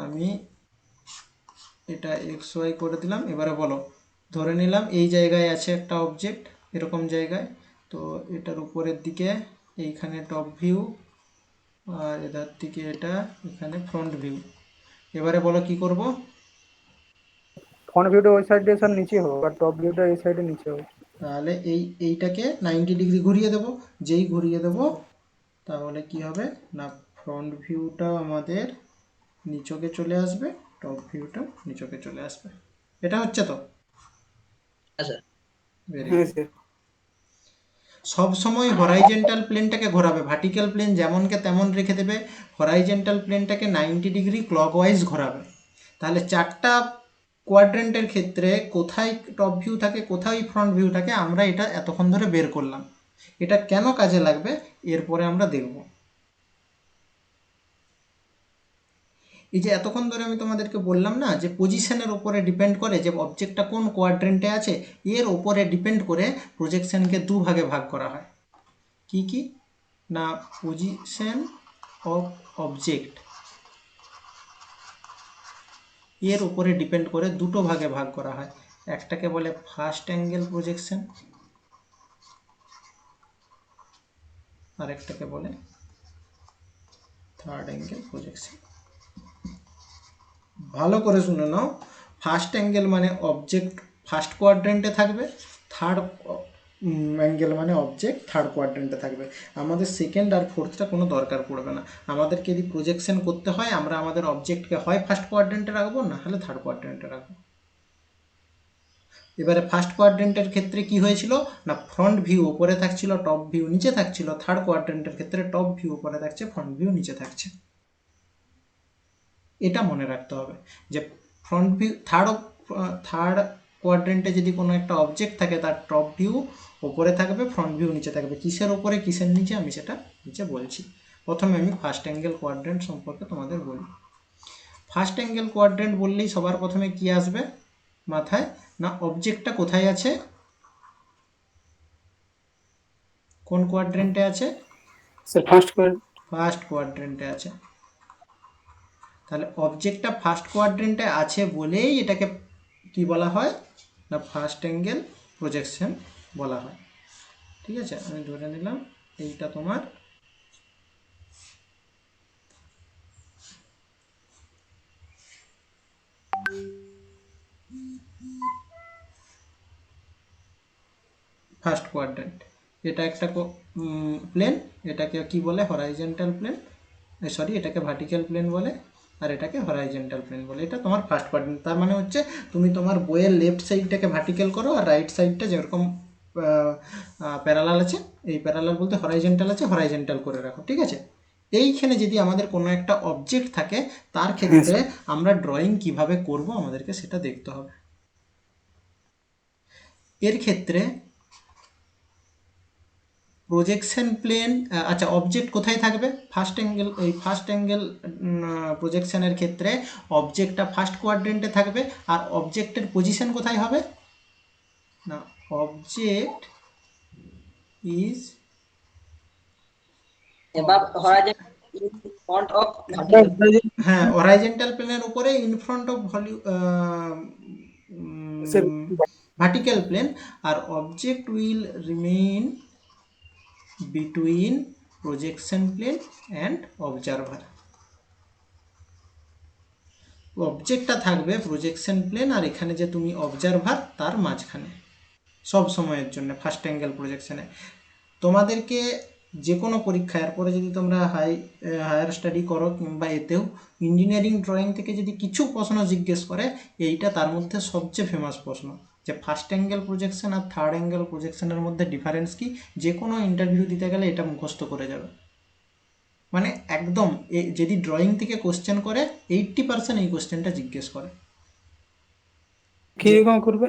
আমি এটা এক্স ওয়াই করে দিলাম। এবারে বলো, ধরে নিলাম এই জায়গায় আছে একটা অবজেক্ট, এরকম জায়গায়, তো এটার উপরের দিকে এইখানে টপ ভিউ আর এটার দিকে এটা এখানে ফ্রন্ট ভিউ। এবারে বলো কি করব। ফ্রন্ট ভিউটা ওই সাইডে স্যার নিচে হবে আর টপ ভিউটা এই সাইডে নিচে হবে। তাহলে এইটাকে 90 ডিগ্রি ঘুরিয়ে দেব, যেই ঘুরিয়ে দেব তাহলে কি হবে না, ফ্রন্ট ভিউটাও আমাদের নিচকে চলে আসবে, টপ ভিউটাও নিচকে চলে আসবে। এটা হচ্ছে তো? আচ্ছা ভেরি হ্যাঁ গুড। স্যার। সব সময় হরাইজেন্টাল প্লেনটাকে ঘোরাবে, ভার্টিক্যাল প্লেন যেমনকে তেমন রেখে দেবে, হরাইজেন্টাল প্লেনটাকে 90 ডিগ্রি ক্লকওয়াইজ ঘোরাবে। তাহলে চারটা কোয়াড্রেন্টের ক্ষেত্রে কোথায় টপ ভিউ থাকে কোথায় ফ্রন্ট ভিউ থাকে আমরা এটা এতক্ষণ ধরে বের করলাম। এটা কেন কাজে লাগবে এরপরে আমরা দেখব। এই যে এতক্ষণ ধরে আমি তোমাদেরকে বললাম না যে পজিশনের ওপরে ডিপেন্ড করে যে অবজেক্টটা কোন কোয়াড্রেন্টে আছে, এর ওপরে ডিপেন্ড করে প্রজেকশনকে দুভাগে ভাগ করা হয়। কি কি না, পজিশন অফ অবজেক্ট এর উপরে ডিপেন্ড করে দুটো ভাগে ভাগ করা হয়। একটাকে বলে ফার্স্ট অ্যাঙ্গেল প্রজেকশন, আর একটাকে বলে থার্ড অ্যাঙ্গেল প্রজেকশন। ভালো করে শুনে নাও, ফার্স্ট অ্যাঙ্গেল মানে অবজেক্ট ফার্স্ট কোয়াড্রেন্টে থাকবে, থার্ড অ্যাঙ্গেল মানে অবজেক্ট থার্ড কোয়াড্রেন্টে থাকবে। আমাদের সেকেন্ড আর ফোর্থটা কোনো দরকার পড়বে না। আমাদেরকে যদি প্রজেকশন করতে হয় আমরা আমাদের অবজেক্টকে হয় ফার্স্ট কোয়াড্রেন্টে রাখবো, না হলে থার্ড কোয়াড্রেন্টে রাখবো। এবারে ফার্স্ট কোয়াড্রেন্টের ক্ষেত্রে কি হয়েছিল না, ফ্রন্ট ভিউ ওপরে থাকছিল, টপ ভিউ নিচে থাকছিল। থার্ড কোয়াড্রেন্টের ক্ষেত্রে টপ ভিউ ওপরে থাকছে, ফ্রন্ট ভিউ নিচে থাকছে। এটা মনে রাখতে হবে যে ফ্রন্ট ভিউ থার্ড কোয়াড্রেন্টে যদি কোনো একটা অবজেক্ট থাকে তার টপ ভিউ ওপরে থাকবে, ফ্রন্ট ভিউ নিচে থাকবে। কিসের ওপরে কিসের নিচে আমি সেটা নিচে বলছি। প্রথমে আমি ফার্স্ট অ্যাঙ্গেল কোয়াড্রেন্ট সম্পর্কে তোমাদের বলি। ফার্স্ট অ্যাঙ্গেল কোয়াড্রেন্ট বললেই সবার প্রথমে কি আসবে মাথায় না, অবজেক্টটা কোথায় আছে, কোন কোয়াড্রেন্টে আছে? স্যার ফার্স্ট ফার্স্ট কোয়াড্রেন্টে আছে। তাহলে অবজেক্টটা ফার্স্ট কোয়াড্রেন্টে আছে বলেই এটাকে কি বলা হয় না, ফার্স্ট অ্যাঙ্গেল প্রজেকশন বলা হয়। ঠিক আছে, আমি ধরে নিলাম এইটা তোমার ফার্স্ট কোয়াড্রেন্ট। এটা একটা প্লেন, এটাকে কি বলে হরাইজেন্টাল প্লেন, সরি এটাকে ভার্টিক্যাল প্লেন বলে, আর এটাকে হরাইজেন্টাল প্লেন বলে। এটা তোমার ফার্স্ট কোয়াড্রেন্ট। তার মানে হচ্ছে তুমি তোমার বইয়ের লেফট সাইডটাকে ভার্টিক্যাল করো আর রাইট সাইডটা যেরকম প্যারালাল আছে, এই প্যারালাল বলতে হরাইজন্টাল আছে, হরাইজন্টাল করে রাখো, ঠিক আছে। এইখানে যদি আমাদের কোনো একটা অবজেক্ট থাকে তার ক্ষেত্রে আমরা ড্রয়িং কিভাবে করব আমাদেরকে সেটা দেখতে হবে। এর ক্ষেত্রে প্রজেকশন প্লেন, আচ্ছা অবজেক্ট কোথায় থাকবে, ফার্স্ট অ্যাঙ্গেল, এই ফার্স্ট অ্যাঙ্গেল প্রজেকশনের ক্ষেত্রে অবজেক্টটা ফার্স্ট কোয়াড্রেন্টে থাকবে। আর অবজেক্টের পজিশন কোথায় হবে না, object is above horizon in front of vertical. হ্যাঁ হরাইজন্টাল প্লেনের উপরে in front of vertical plane, আর object will remain between projection plane and observer. অবজেক্টটা থাকবে প্রজেকশন প্লেন আর এখানে যে তুমি অবজারভার তার মাঝখানে সব সময়ের জন্য ফার্স্ট অ্যাঙ্গেল প্রজেকশনে। তোমাদেরকে যে কোনো পরীক্ষা এরপরে যদি তোমরা হায়ার স্টাডি করো কিংবা এতেও ইঞ্জিনিয়ারিং ড্রয়িং থেকে যদি কিছু প্রশ্ন জিজ্ঞেস করে, এইটা তার মধ্যে সবচেয়ে ফেমাস প্রশ্ন, যে ফার্স্ট অ্যাঙ্গেল প্রজেকশন আর থার্ড অ্যাঙ্গেল প্রজেকশনের মধ্যে ডিফারেন্স কি। যে কোনো ইন্টারভিউ দিতে গেলে এটা মুখস্থ করে যাবে, মানে একদম যদি ড্রয়িং থেকে কোশ্চেন করে 80% এই কোশ্চেনটা জিজ্ঞেস করে। কিরকম করবে?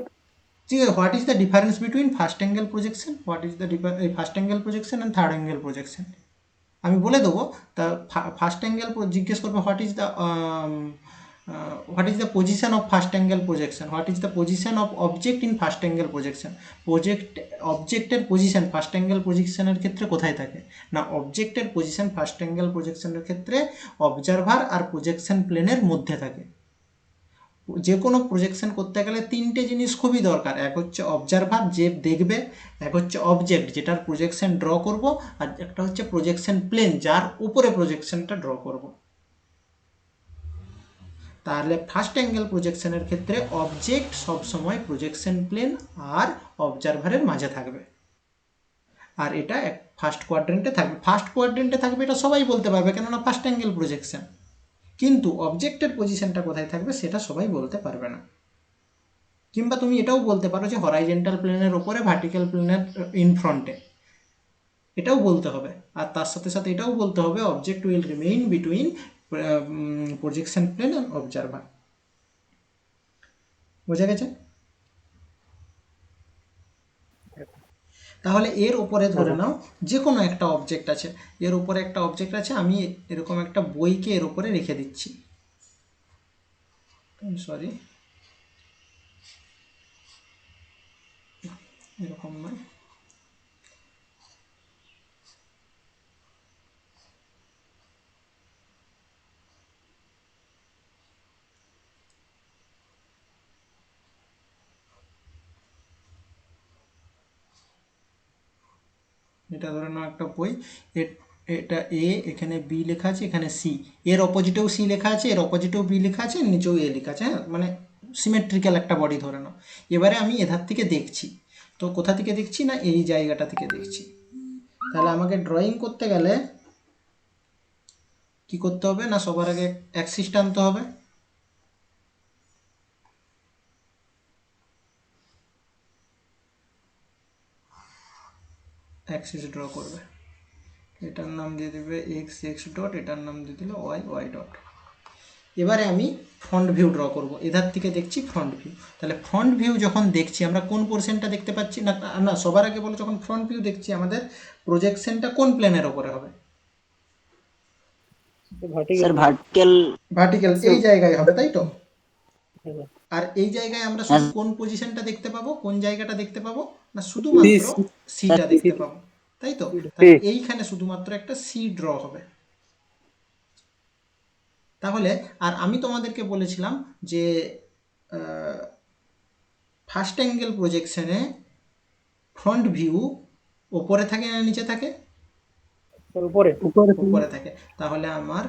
ঠিক আছে, what is the difference between first angle projection, what is the first angle projection and third angle projection. আমি বলে দেবো। তা ফার্স্ট অ্যাঙ্গেল জিজ্ঞেস করবে what is the position of first angle projection, what is the position of object in first angle projection. অবজেক্টের position first angle প্রজেকশনের ক্ষেত্রে কোথায় থাকে না, অবজেক্টের পজিশন ফার্স্ট অ্যাঙ্গেল প্রজেকশনের ক্ষেত্রে অবজারভার আর প্রজেকশন প্লেনের মধ্যে থাকে। যে কোনো প্রজেকশন করতে গেলে তিনটে জিনিস খুবই দরকার, এক হচ্ছে অবজারভার যে দেখবে, এক হচ্ছে অবজেক্ট যেটার প্রজেকশন ড্র করব, আর একটা হচ্ছে প্রজেকশন প্লেন যার উপরে প্রজেকশনটা ড্র করব। তাহলে ফার্স্ট অ্যাঙ্গেল প্রজেকশনের ক্ষেত্রে অবজেক্ট সবসময় প্রজেকশন প্লেন আর অবজারভারের মাঝে থাকবে, আর এটা ফার্স্ট কোয়াড্রেন্টে থাকবে। ফার্স্ট কোয়াড্রেন্টে থাকবে এটা সবাই বলতে পারবে, কেননা ফার্স্ট অ্যাঙ্গেল প্রজেকশন। কিন্তু অবজেক্টের পজিশনটা কোথায় থাকবে সেটা সবাই বলতে পারবে না। কিংবা তুমি এটাও বলতে পারো যে হরাইজন্টাল প্লেনের ওপরে ভার্টিক্যাল প্লেনের ইন ফ্রন্টে, এটাও বলতে হবে। আর তার সাথে সাথে এটাও বলতে হবে object will remain between projection plane and observer. বোঝা গেছে? তাহলে এর উপরে ধরে নাও যে কোনো একটা অবজেক্ট আছে, এর উপরে একটা অবজেক্ট আছে, আমি এরকম একটা বইকে এর উপরে রেখে দিচ্ছি, সরি এরকম নয়, এটা ধরে নাও একটা বই, এটা এ, এখানে বি লেখা আছে, এখানে সি, এর অপোজিটেও সি লেখা আছে, এর অপোজিটেও বি লেখা আছে, নিচেও এ লেখা আছে, হ্যাঁ মানে সিমেট্রিক্যাল একটা বডি ধরে নাও। এবারে আমি এধার থেকে দেখছি, তো কোথা থেকে দেখছি না এই জায়গাটা থেকে দেখছি। তাহলে আমাকে ড্রয়িং করতে গেলে কি করতে হবে না, সবার আগে অ্যাক্সিস টানতে হবে। অ্যাক্সিস ড্র করবে, এটার নাম দিয়ে দেবে এক্স এক্স ডট, এটার নাম দিয়ে দিলে ওয়াই ওয়াই ডট। এবারে আমি ফ্রন্ট ভিউ ড্র করব, এধার থেকে দেখছি ফ্রন্ট ভিউ। তাহলে ফ্রন্ট ভিউ যখন দেখছি আমরা কোন পোর্শনটা দেখতে পাচ্ছি না, না সবার আগে বলো, যখন ফ্রন্ট ভিউ দেখছি আমাদের প্রজেকশনটা কোন প্লেনের ওপরে হবে? Sir vertical. ভার্টিক্যাল, এই জায়গায় হবে, তাই তো? আর এই জায়গায় আমরা শুধু কোন পজিশনটা দেখতে পাবো, কোন জায়গাটা দেখতে পাবো না, শুধুমাত্র সিটা দেখতে পাবো, তাই তো? তাহলে এইখানে শুধুমাত্র একটা সি ড্র হবে। তাহলে আর আমি তোমাদেরকে বলেছিলাম যে ফার্স্ট অ্যাঙ্গেল প্রজেকশনে ফ্রন্ট ভিউ ওপরে থাকে না নিচে থাকে? উপরে উপরে থাকে। তাহলে আমার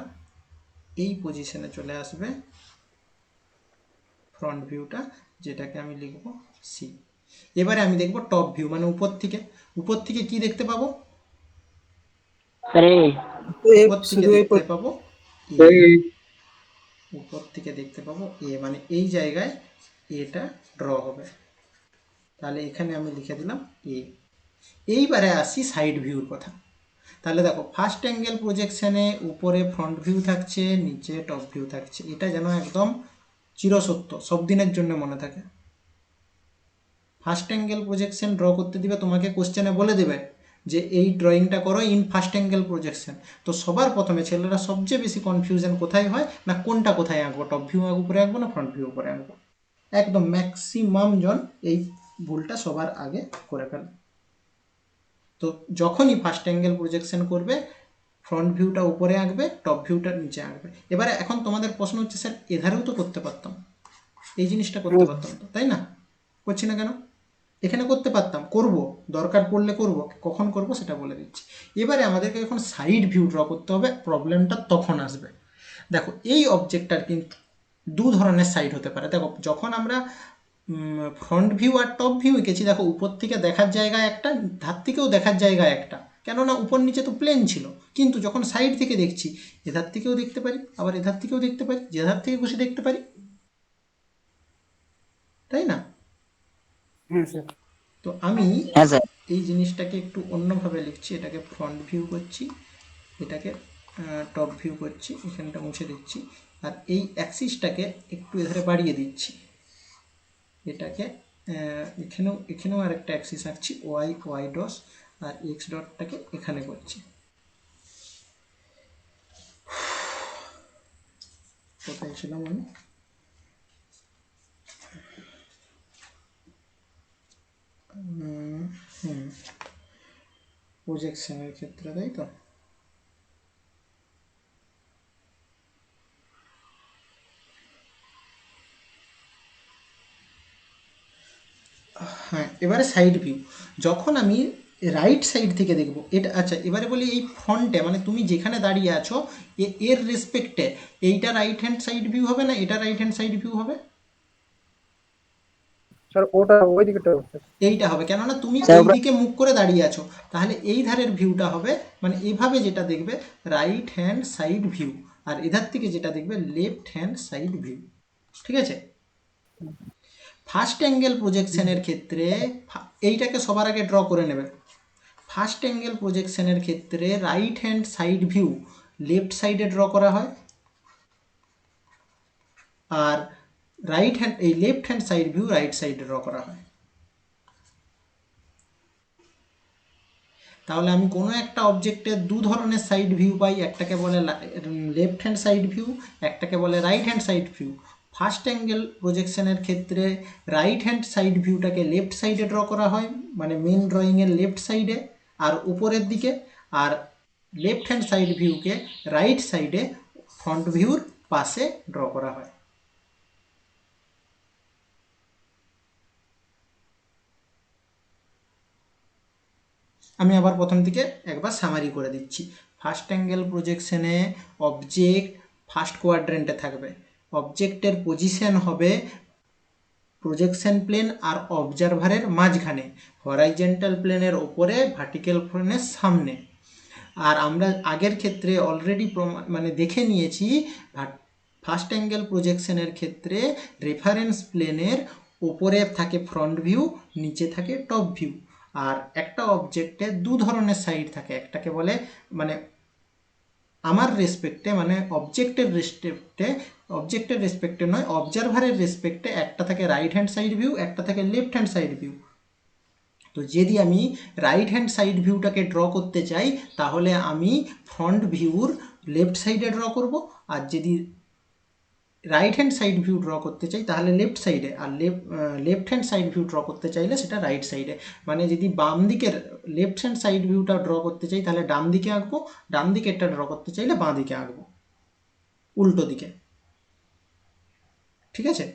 এই পজিশনে চলে আসবে ফ্রন্ট ভিউটা, যেটাকে আমি লিখব সি। এবারে আমি দেখব টপ ভিউ, মানে উপর থেকে। উপর থেকে কি দেখতে পাবো? উপর থেকে দেখতে পাবো এ, উপর থেকে দেখতে পাবো এ, মানে এই জায়গায় এটা ড্র হবে। তাহলে এখানে আমি লিখে দিলাম এ। এইবারে আসি সাইড ভিউর কথা। তাহলে দেখো ফার্স্ট অ্যাঙ্গেল প্রজেকশনে উপরে ফ্রন্ট ভিউ থাকছে, নিচে টপ ভিউ থাকছে। এটা যেন একদম চিরসত্য, সব দিনের জন্য মনে থাকে। ফার্স্ট অ্যাঙ্গেল প্রজেকশন ড্র করতে দিবে, তোমাকে কোশ্চেনে বলে দেবে যে এই ড্রয়িংটা করো ইন ফার্স্ট অ্যাঙ্গেল প্রজেকশন। তো সবার প্রথমে ছেলেরা সবচেয়ে বেশি কনফিউশন কোথায় হয় না, কোনটা কোথায় আঁকবো, টপ ভিউ উপরে আঁকবো না ফ্রন্ট ভিউ উপরে আঁকবো। একদম ম্যাক্সিমাম জন এই ভুলটা সবার আগে করে ফেলে। তো যখনই ফার্স্ট অ্যাঙ্গেল প্রজেকশন করবে ফ্রন্ট ভিউটা উপরে আঁকবে, টপ ভিউটা নিচে আঁকবে। এবারে এখন তোমাদের প্রশ্ন হচ্ছে স্যার এধারেও তো করতে পারতাম, এই জিনিসটা করতে পারতাম তো, তাই না? করছি না কেন? এখানে করতে পারতাম, করব, দরকার পড়লে করব, কখন করব সেটা বলে দিচ্ছি। এবারে আমাদেরকে এখন সাইড ভিউ ড্র করতে হবে, প্রবলেমটা তখন আসবে। দেখো এই অবজেক্টটার কিন্তু দু ধরনের সাইড হতে পারে। দেখো যখন আমরা ফ্রন্ট ভিউ আর টপ ভিউ এঁকেছি, দেখো উপর থেকে দেখার জায়গা একটা, ধার থেকেও দেখার জায়গা একটা, কেননা উপর নিচে তো প্লেন ছিল। কিন্তু যখন সাইড থেকে দেখছি, এধার থেকেও দেখতে পারি, আবার এধার থেকেও দেখতে পারি, যে ধার থেকে খুশি দেখতে পারি, তাই না? হ্যাঁ স্যার। তো আমি হ্যাঁ স্যার। এই জিনিসটাকে একটু অন্যভাবে লিখছি। এটাকে ফ্রন্ট ভিউ করছি, এটাকে টপ ভিউ করছি, এখানটা মুছে দিচ্ছি, আর এই অ্যাক্সিসটাকে একটু এধারে বাড়িয়ে দিচ্ছি। এটাকে এখানেও আরেকটা অ্যাক্সিস আঁকছি, ওয়াই ডস, আর এক্স ডটটাকে এখানে করছি। কোথায় ছিলাম আমি? প্রজেকশনের ক্ষেত্রে, তাই তো? হ্যাঁ, এবারে সাইড ভিউ যখন আমি রাইট সাইড থেকে দেখব, এটা আচ্ছা এবারে বলি এই ফ্রন্টে মানে তুমি যেখানে দাঁড়িয়ে আছো এর রেসপেক্টে এইটা রাইট হ্যান্ড সাইড ভিউ হবে না এটা রাইট হ্যান্ড সাইড ভিউ হবে? স্যার ওটা ওই দিকটা স্যার। এইটা হবে, কেননা তুমি স্যার, এই দিকে মুখ করে দাঁড়িয়ে আছো। তাহলে এই ধারের ভিউটা হবে মানে এইভাবে যেটা দেখবে রাইট হ্যান্ড সাইড ভিউ, আর এধার থেকে যেটা দেখবে লেফট হ্যান্ড সাইড ভিউ। ঠিক আছে? ফার্স্ট অ্যাঙ্গেল প্রজেকশনের ক্ষেত্রে এইটাকে সবার আগে ড্র করে নেবে। ফার্স্ট অ্যাঙ্গেল প্রজেকশনের ক্ষেত্রে right hand side view left সাইডে ড্র করা হয়, আর left hand side view right সাইডে ড্র করা হয়। তাহলে আমি কোনো একটা অবজেক্টের দু ধরনের সাইড ভিউ পাই, একটাকে বলে লেফট হ্যান্ড সাইড ভিউ, একটাকে বলে right hand side view. First angle প্রজেকশনের ক্ষেত্রে রাইট হ্যান্ড সাইড ভিউটাকে লেফট সাইডে ড্র করা হয়, মানে মেন ড্রয়িংয়ের লেফট সাইডে আর উপরের দিকে, আর লেফট হ্যান্ড সাইড ভিউকে রাইট সাইডে ফ্রন্ট ভিউর পাশে ড্র করা হয়। আমি আবার প্রথম থেকে একবার সামারি করে দিচ্ছি। ফার্স্ট অ্যাঙ্গেল প্রজেকশনে অবজেক্ট ফার্স্ট কোয়াড্রেন্টে থাকবে, অবজেক্টের পজিশন হবে প্রজেকশন প্লেন আর অবজারভারের মাঝখানে, হরাইজন্টাল প্লেনের ওপরে, ভার্টিক্যাল প্লেনের সামনে। আর আমরা আগের ক্ষেত্রে অলরেডি মানে দেখে নিয়েছি ফার্স্ট অ্যাঙ্গেল প্রজেকশনের ক্ষেত্রে রেফারেন্স প্লেনের ওপরে থাকে ফ্রন্ট ভিউ, নিচে থাকে টপ ভিউ। আর একটা অবজেক্টে দু ধরনের সাইড থাকে, একটাকে বলে মানে আমার রেসপেক্টে মানে অবজেক্টের রেসপেক্টে নয়, অবজারভারের রেসপেক্টে একটা থাকে রাইট হ্যান্ড সাইড ভিউ, একটা থাকে লেফট হ্যান্ড সাইড ভিউ। তো যদি আমি রাইট হ্যান্ড সাইড ভিউটাকে ড্র করতে চাই তাহলে আমি ফ্রন্ট ভিউর লেফট সাইডে ড্র করব, আর যদি right hand side view draw করতে চাই তাহলে লেফট সাইডে, আর left hand side view draw করতে চাইলে সেটা রাইট সাইডে। মানে যদি বাম দিকের লেফট হ্যান্ড সাইড ভিউটা ড্র করতে চাই তাহলে ডান দিকে আঁকবো, ডান দিকেরটা ড্র করতে চাইলে বাঁ দিকে আঁকবো, উল্টো দিকে। ঠিক আছে?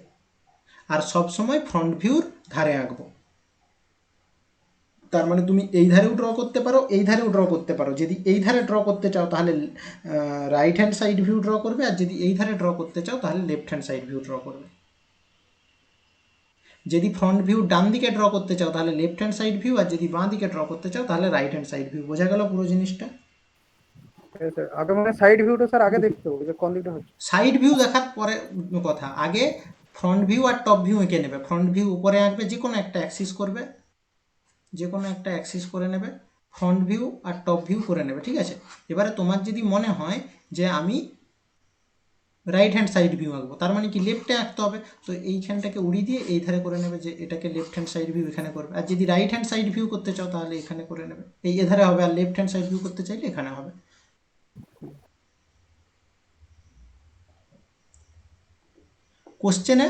আর সব সময় ফ্রন্ট ভিউর ধারে আঁকবো। তার মানে তুমি এই ধারেও ড্র করতে পারো, এই ধারেও ড্র করতে পারো। যদি এই ধারে ড্র করতে চাও তাহলে right hand side view draw করবে, আর যদি এই ধারে ড্র করতে চাও তাহলে left hand side view draw করবে। যদি ফ্রন্ট ভিউ ডান দিকে ড্র করতে চাও তাহলে লেফট হ্যান্ড সাইড ভিউ, আর যদি বাঁ দিকে ড্র করতে চাও তাহলে রাইট হ্যান্ড সাইড ভিউ। বোঝা গেল পুরো জিনিসটা? স্যার আগে মানে সাইড ভিউটা স্যার আগে দেখতে হবে যে কোন দিকটা হচ্ছে। সাইড ভিউ দেখার পরে কথা, আগে ফ্রন্ট ভিউ আর টপ ভিউ এঁকে নেবে। ফ্রন্ট ভিউ উপরে আঁকবে, যে কোনো একটা অ্যাক্সিস করবে, যে কোনো একটা অ্যাক্সিস করে নেবে, ফ্রন্ট ভিউ আর টপ ভিউ করে নেবে, ঠিক আছে। এবারে তোমার যদি মনে হয় যে আমি রাইট হ্যান্ড সাইড ভিউ আঁকবো, তার মানে কি লেফটে আঁকতে হবে, তো এইখানটাকে উড়িয়ে দিয়ে এই ধারে করে নেবে, যে এটাকে লেফট হ্যান্ড সাইড ভিউ এখানে করবে। আর যদি রাইট হ্যান্ড সাইড ভিউ করতে চাও তাহলে এখানে করে নেবে, এই এধারে হবে। আর লেফট হ্যান্ড সাইড ভিউ করতে চাইলে এখানে হবে। কোশ্চেনে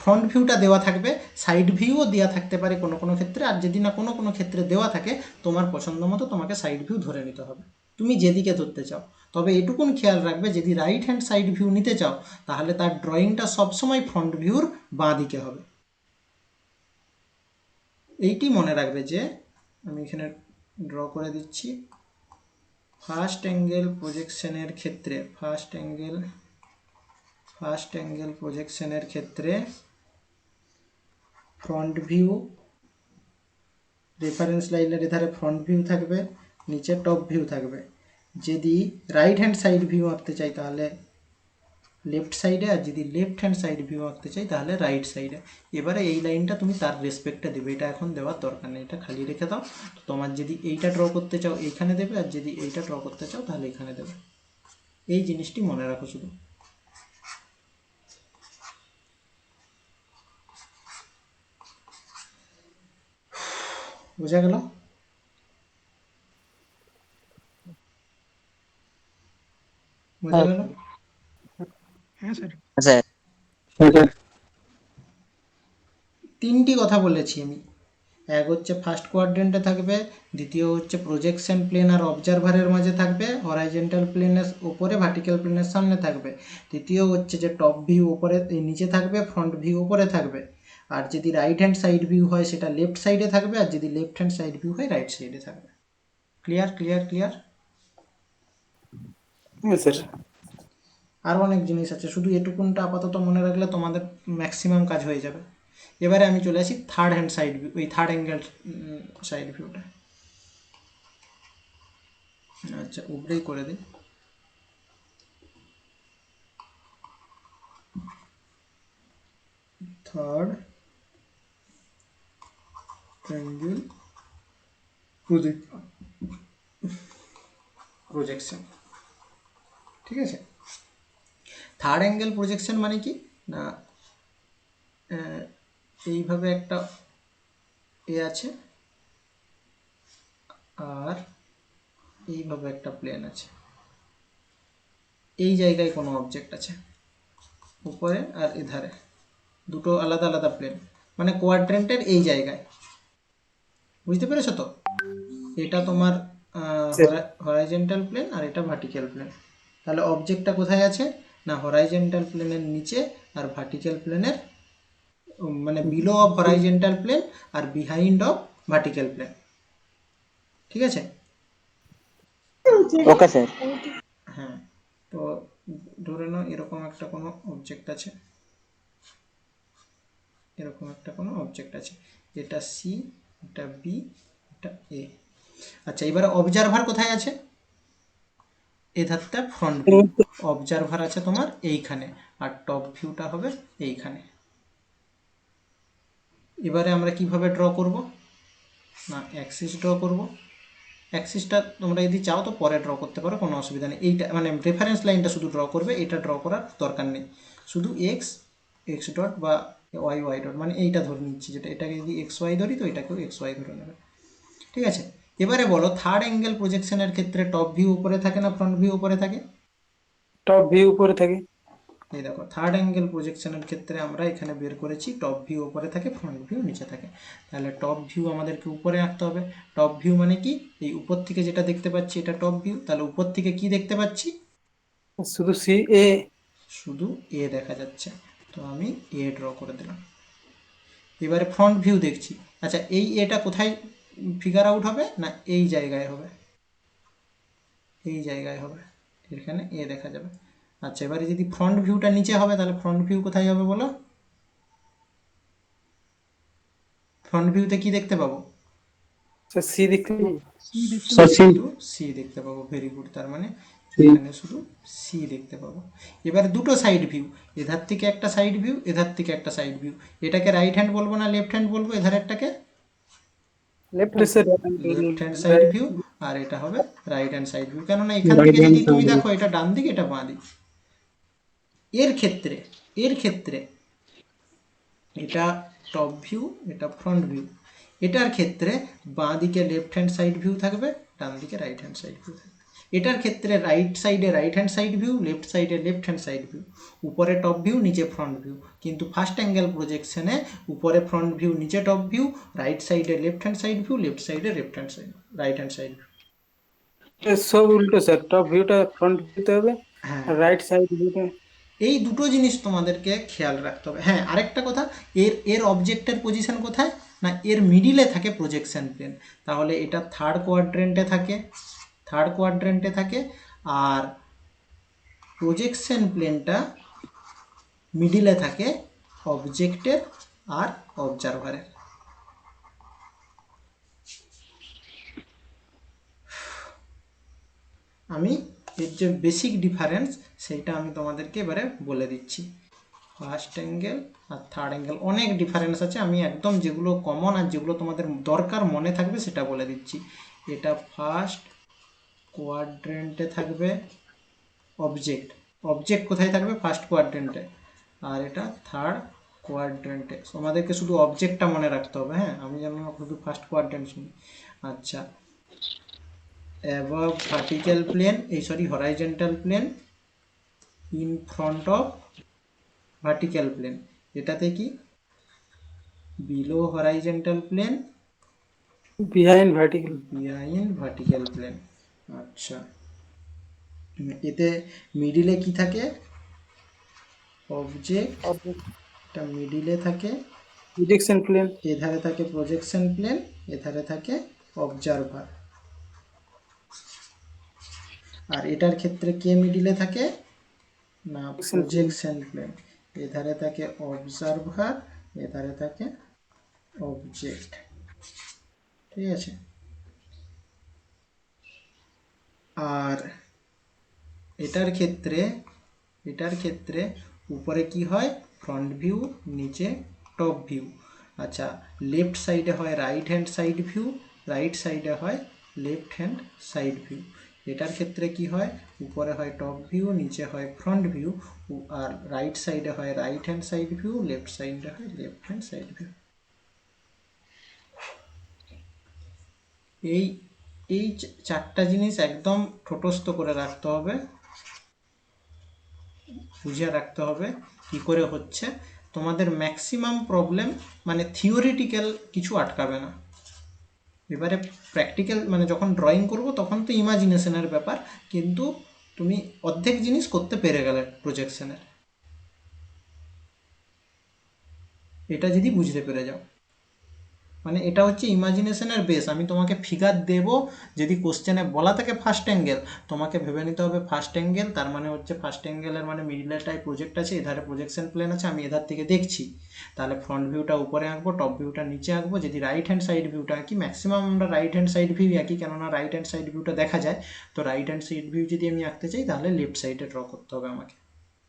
ফ্রন্ট ভিউটা দেওয়া থাকবে, সাইড ভিউও দেওয়া থাকতে পারে কোনো কোনো ক্ষেত্রে। আর যদি না কোনো কোনো ক্ষেত্রে দেওয়া থাকে, তোমার পছন্দ মতো তোমাকে সাইড ভিউ ধরে নিতে হবে, তুমি যেদিকে ধরতে চাও। তবে এটুকুন খেয়াল রাখবে, যদি রাইট হ্যান্ড সাইড ভিউ নিতে চাও তাহলে তার ড্রয়িংটা সবসময় ফ্রন্ট ভিউর বাঁ দিকে হবে। এইটি মনে রাখবে যে আমি এখানে ড্র করে দিচ্ছি। ফার্স্ট অ্যাঙ্গেল প্রজেকশনের ক্ষেত্রে, ফার্স্ট অ্যাঙ্গেল প্রজেকশনের ক্ষেত্রে ফ্রন্ট ভিউ, রেফারেন্স লাইনের এধারে ফ্রন্ট ভিউ থাকবে, নিচে টপ ভিউ থাকবে। যদি রাইট হ্যান্ড সাইড ভিউ আঁকতে চাই তাহলে লেফট সাইডে, আর যদি লেফট হ্যান্ড সাইড ভিউ আঁকতে চাই তাহলে রাইট সাইডে। এবারে এই লাইনটা তুমি তার রেসপেক্টটা দেবে, এটা এখন দেওয়ার দরকার নেই, এটা খালি রেখে দাও। তোমার যদি এইটা ড্র করতে চাও এইখানে দেবে, আর যদি এইটা ড্র করতে চাও তাহলে এখানে দেবে। এই জিনিসটি মনে রাখো শুধু। বোঝা গেল? বোঝা গেল? হ্যাঁ স্যার। স্যার তিনটি কথা বলেছি আমি। এক হচ্ছে ফার্স্ট কোয়াড্রেন্টে থাকবে, দ্বিতীয় হচ্ছে প্রজেকশন প্লেন আর অবজারভারের মাঝে থাকবে, হরাইজন্টাল প্লেনের উপরে, ভার্টিক্যাল প্লেনের সামনে থাকবে। তৃতীয় হচ্ছে যে টপ ভিউ উপরে নিচে থাকবে, ফ্রন্ট ভিউ উপরে থাকবে। আর যদি রাইট হ্যান্ড সাইড ভিউ হয় সেটা লেফট সাইডে থাকবে, আর যদি লেফট হ্যান্ড সাইড ভিউ হয় রাইট সাইডে থাকবে। Clear clear clear? হ্যাঁ স্যার। আরও অনেক জিনিস আছে, শুধু এটুকুনটা আপাতত মনে রাখলে তোমাদের ম্যাক্সিমাম কাজ হয়ে যাবে। এবারে আমি চলে আসি থার্ড হ্যান্ড সাইড ভিউ, ওই থার্ড অ্যাঙ্গেল সাইড ভিউটা। আচ্ছা, উপরেই করে দিই। থার্ড অ্যাঙ্গেল প্রজেকশন, ঠিক আছে। থার্ড অ্যাঙ্গেল প্রজেকশন মানে কি না, এইভাবে একটা এ আছে, আর এইভাবে একটা প্লেন আছে, এই জায়গায় কোনো অবজেক্ট আছে উপরে, আর এধারে দুটো আলাদা আলাদা প্লেন, মানে কোয়াড্রেন্টের এই জায়গায়। বুঝতে পেরেছো তো? এটা তোমার হরাইজন্টাল প্লেন আর এটা ভার্টিক্যাল প্লেন। তাহলে অবজেক্টটা কোথায় আছে না, হরাইজন্টাল প্লেনের নিচে আর ভার্টিক্যাল প্লেনের মানে বিলো অফ হরাইজন্টাল প্লেন আর বিহাইন্ড অফ ভার্টিক্যাল প্লেন, ঠিক আছে। Okay sir. হ্যাঁ, তো ধরে নাও এরকম একটা কোনো অবজেক্ট আছে, এরকম একটা কোনো অবজেক্ট আছে, এটা সি, এটা বি, এটা এ। আচ্ছা, এবারে অবজারভার কোথায় আছে? এ ধারটা ফ্রন্ট ভিউ, অবজারভার আছে তোমার এইখানে, আর টপ ভিউটা হবে এইখানে। এবারে আমরা কিভাবে ড্র করব না, অ্যাক্সিস ড্র করব। অ্যাক্সিসটা তোমরা যদি চাও তো পরে ড্র করতে পারো, কোনো অসুবিধা নেই। এইটা মানে রেফারেন্স লাইনটা শুধু ড্র করবে, এটা ড্র করার দরকার নেই। শুধু এক্স ডট বা ওয়াই ডট, মানে এইটা ধরে নিচ্ছি, যেটা এটাকে যদি এক্স ওয়াই ধরি তো এটাকেও এক্স ওয়াই ধরে নেবে, ঠিক আছে। এবারে বলো, থার্ড অ্যাঙ্গেল প্রজেকশনের ক্ষেত্রে টপ ভিউ উপরে থাকে না ফ্রন্ট ভিউ উপরে থাকে? টপ ভিউ উপরে থাকে। এই দেখো, থার্ড অ্যাঙ্গেল প্রজেকশনের ক্ষেত্রে আমরা এখানে বের করেছি টপ ভিউ উপরে থাকে, ফ্রন্ট ভিউ নিচে থাকে। তাহলে টপ ভিউ আমাদেরকে উপরে আঁকতে হবে। টপ ভিউ মানে কি, এই উপর থেকে যেটা দেখতে পাচ্ছি এটা টপ ভিউ। তাহলে উপর থেকে কি দেখতে পাচ্ছি? শুধু সি এ। শুধু এ দেখা যাচ্ছে, তো আমি এ ড্র করে দিলাম। এবারে ফ্রন্ট ভিউ দেখছি। আচ্ছা, এই এটা কোথায় ফিগার আউট হবে না, এই জায়গায় হবে, এই জায়গায় হবে, এখানে এ দেখা যাবে। আচ্ছা, এবারে যদি ফ্রন্ট ভিউটা নিচে হবে তাহলে ফ্রন্ট ভিউ কোথায় হবে বলো? ফ্রন্ট ভিউতে কি দেখতে পাবো? স্যার সি দেখতে পাবো। সি দেখতে পাবো, ভেরি গুড। তার মানে এখানে শুধু সি দেখতে পাবো। এবার দুটো সাইড ভিউ, এধার থেকে একটা সাইড ভিউ, এধার থেকে একটা সাইড ভিউ। এটাকে রাইট হ্যান্ড বলবো না লেফট হ্যান্ড বলবো? এধারেরটাকে left side left hand side view, আর এটা হবে রাইট হ্যান্ড সাইড ভিউ। কেননা এখান থেকে যদি তুমি দেখো এটা ডান দিক, এটা বাঁ দিক। এর ক্ষেত্রে এটা টপ ভিউ, এটা ফ্রন্ট ভিউ। এটার ক্ষেত্রে বাঁ দিকে লেফট হ্যান্ড সাইড ভিউ থাকবে, ডান দিকে রাইট হ্যান্ড সাইড ভিউ থাকবে। এটার ক্ষেত্রে রাইট সাইডে right hand side view, left সাইডে লেফট হ্যান্ড সাইড ভিউ। উপরে টপ ভিউ, নিচে ফ্রন্ট ভিউ। কিন্তু ফার্স্ট অ্যাঙ্গেল প্রজেকশনে উপরে ফ্রন্ট ভিউ, নিচে টপ ভিউ, রাইট সাইডে left hand side view, left সাইডে রাইট হ্যান্ড সাইড ভিউ। সব উল্টো স্যার, টপ ভিউটা ফ্রন্ট ভিউতে হবে, হ্যাঁ, রাইট সাইড ভিউটা। এই দুটো জিনিস তোমাদেরকে খেয়াল রাখতে হবে। হ্যাঁ, আরেকটা কথা, এর অবজেক্টের পজিশন কোথায় না, এর মিডিলে থাকে প্রজেকশন প্লেন। তাহলে এটা থার্ড কোয়াড্রেন্টে থাকে, আর প্রজেকশন প্লেনটা মিডিলে থাকে অবজেক্টের আর অবজারভারের। আমি এর যে বেসিক ডিফারেন্স সেইটা আমি তোমাদেরকে এবারে বলে দিচ্ছি। ফার্স্ট অ্যাঙ্গেল আর থার্ড অ্যাঙ্গেল অনেক ডিফারেন্স আছে, আমি একদম যেগুলো কমন আর যেগুলো তোমাদের দরকার মনে থাকবে সেটা বলে দিচ্ছি। এটা ফার্স্ট কোয়াড্রেন্টে থাকবে অবজেক্ট কোথায় থাকবে? ফার্স্ট কোয়াড্রেন্টে। আর এটা থার্ড কোয়াড্রেন্টে। আমাদেরকে শুধু অবজেক্টটা মনে রাখতে হবে। হ্যাঁ, আমি যেন শুধু ফার্স্ট কোয়াড্রেন্ট শুনি। আচ্ছা, above vertical plane, horizontal plane in front of vertical plane। এটাতে কি? below horizontal plane, behind vertical. behind vertical plane। আচ্ছা, এতে মিডিলে কি থাকে? অবজেক্ট, এটা মিডিলে থাকে। Projection plane. এধারে থাকে প্রজেকশন প্লেন, এধারে থাকে অবজারভার। আর এটার ক্ষেত্রে কে মিডিলে থাকে না? Projection plane. এধারে থাকে অবজারভার, এধারে থাকে অবজেক্ট। ঠিক আছে? আর এটার ক্ষেত্রে উপরে কি হয়? ফ্রন্ট ভিউ, নিচে টপ ভিউ। আচ্ছা, লেফট সাইডে হয় right hand side view, right সাইডে হয় লেফট হ্যান্ড সাইড ভিউ। এটার ক্ষেত্রে কি হয়? উপরে হয় টপ ভিউ, নিচে হয় ফ্রন্ট ভিউ, আর রাইট সাইডে হয় right hand side view, left সাইডে হয় লেফট হ্যান্ড সাইড ভিউ। এই এই চারটা জিনিস একদম ঠোঁটস্থ করে রাখতে হবে, বুঝে রাখতে হবে কি করে হচ্ছে। তোমাদের ম্যাক্সিমাম প্রবলেম মানে থিওরিটিক্যাল কিছু আটকাবে না। এবারে প্র্যাকটিক্যাল মানে যখন ড্রয়িং করব তখন তো ইমাজিনেশনের ব্যাপার, কিন্তু তুমি অর্ধেক জিনিস করতে পেরে গেলে প্রজেকশনের, এটা যদি বুঝতে পেরে যাও। মানে এটা হচ্ছে ইমাজিনেশনের বেস। আমি তোমাকে ফিগার দেব, যদি কোশ্চেনে বলা থাকে ফার্স্ট অ্যাঙ্গেল, তোমাকে ভেবে নিতে হবে ফার্স্ট অ্যাঙ্গেল, তার মানে হচ্ছে ফার্স্ট অ্যাঙ্গেলের মানে মিডিলেটায় প্রজেক্ট আছে, এধারে প্রজেকশন প্লেন আছে, আমি এধার থেকে দেখছি। তাহলে ফ্রন্ট ভিউটা উপরে আঁকবো, টপ ভিউটা নিচে আঁকবো। যদি রাইট হ্যান্ড সাইড ভিউটা আঁকি, ম্যাক্সিমাম আমরা রাইট হ্যান্ড সাইড ভিউ আঁকি, কেননা রাইট হ্যান্ড সাইড ভিউটা দেখা যায়। তো রাইট হ্যান্ড সাইড ভিউ যদি আমি আঁকতে চাই, তাহলে লেফট সাইডে ড্র করতে হবে আমাকে।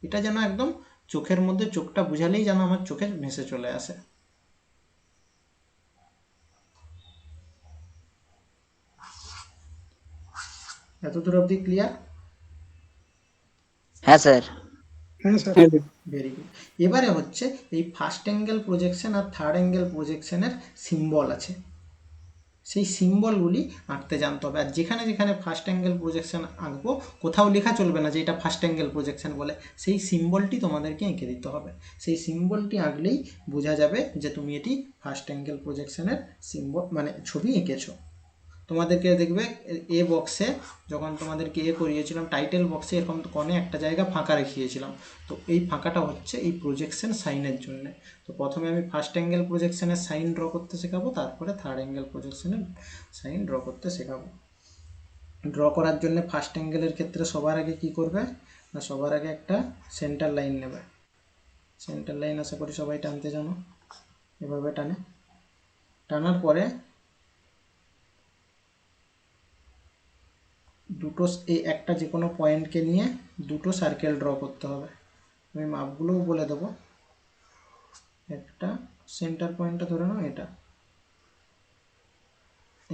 এটা যেন একদম চোখের মধ্যে, চোখটা বুঝালেই যেন আমার চোখে ভেসে চলে আসে। এতদূর অবধি ক্লিয়ার? হ্যাঁ স্যার। Very good. এবারে হচ্ছে এই ফার্স্ট অ্যাঙ্গেল প্রজেকশন আর থার্ড অ্যাঙ্গেল প্রজেকশনের সিম্বল আছে, সেই সিম্বলগুলি আঁকতে জানতে হবে। আর যেখানে যেখানে ফার্স্ট অ্যাঙ্গেল প্রজেকশন আঁকবো, কোথাও লেখা চলবে না যে এটা ফার্স্ট অ্যাঙ্গেল প্রজেকশন বলে, সেই সিম্বলটি তোমাদেরকে এঁকে দিতে হবে। সেই সিম্বলটি আঁকলেই বোঝা যাবে যে তুমি এটি ফার্স্ট অ্যাঙ্গেল প্রজেকশনের সিম্বল মানে ছবি এঁকেছো। তোমাদেরকে দেখবে এ বক্সে যখন তোমাদেরকে করিয়েছিলাম, টাইটেল বক্সে এরকম কোণে একটা জায়গা ফাঁকা রেখেছিলাম। তো এই ফাঁকাটা হচ্ছে এই প্রজেকশন সাইনের জন্য। তো প্রথমে আমি ফার্স্ট অ্যাঙ্গেল প্রজেকশনের সাইন ড্র করতে শেখাবো, তারপরে থার্ড অ্যাঙ্গেল প্রজেকশনের সাইন ড্র করতে শেখাবো। ড্র করার জন্য ফার্স্ট অ্যাঙ্গেলের ক্ষেত্রে সবার আগে কি করবে না, সবার আগে একটা সেন্টার লাইন নেবে। সেন্টার লাইন আশা করি সবাই টানতে জানো, এভাবে টানার পরে দুটো এই একটা যে কোনো পয়েন্টকে নিয়ে দুটো সার্কেল ড্র করতে হবে। আমি মাপগুলোও বলে দেবো। একটা সেন্টার পয়েন্টটা ধরে নাও, এটা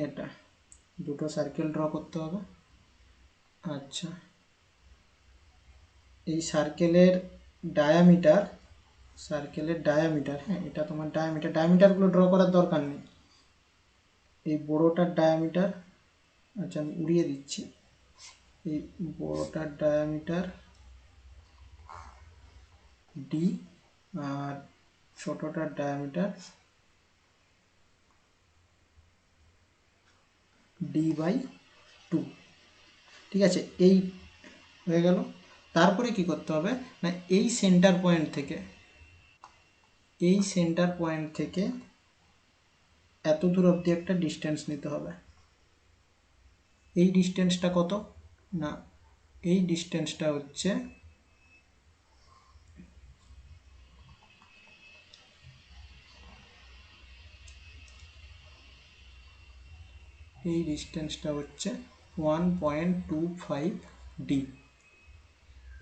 এটা দুটো সার্কেল ড্র করতে হবে। আচ্ছা, এই সার্কেলের ডায়ামিটার, হ্যাঁ এটা তোমার ডায়ামিটারগুলো ড্র করার দরকার নেই। এই বড়োটার ডায়ামিটার, আচ্ছা আমি উড়িয়ে দিচ্ছি, এই বড়োটার ডায়ামিটার ডি আর ছোটোটার ডায়ামিটার d/2। ঠিক আছে, এই হয়ে গেল। তারপরে কি করতে হবে না, এই সেন্টার পয়েন্ট থেকে এত দূর অবধি একটা ডিস্টেন্স নিতে হবে। এই ডিস্টেন্সটা কত না, এই ডিস্টেন্সটা হচ্ছে এই ডিস্টেন্সটা হচ্ছে 1.25d।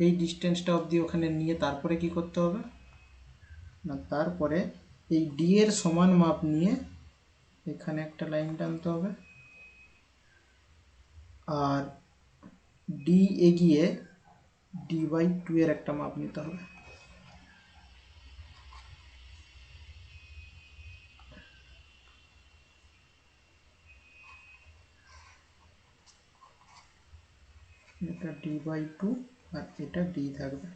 এই ডিস্টেন্সটা অবধি ওখানে নিয়ে তারপরে কি করতে হবে না, তারপরে এই ডি এর সমান মাপ নিয়ে এখানে একটা লাইন টানতে হবে, আর ডি এগিয়ে d/2 এর একটা মাপ নিতে হবে। এটা d/2 আর এটা d থাকবে।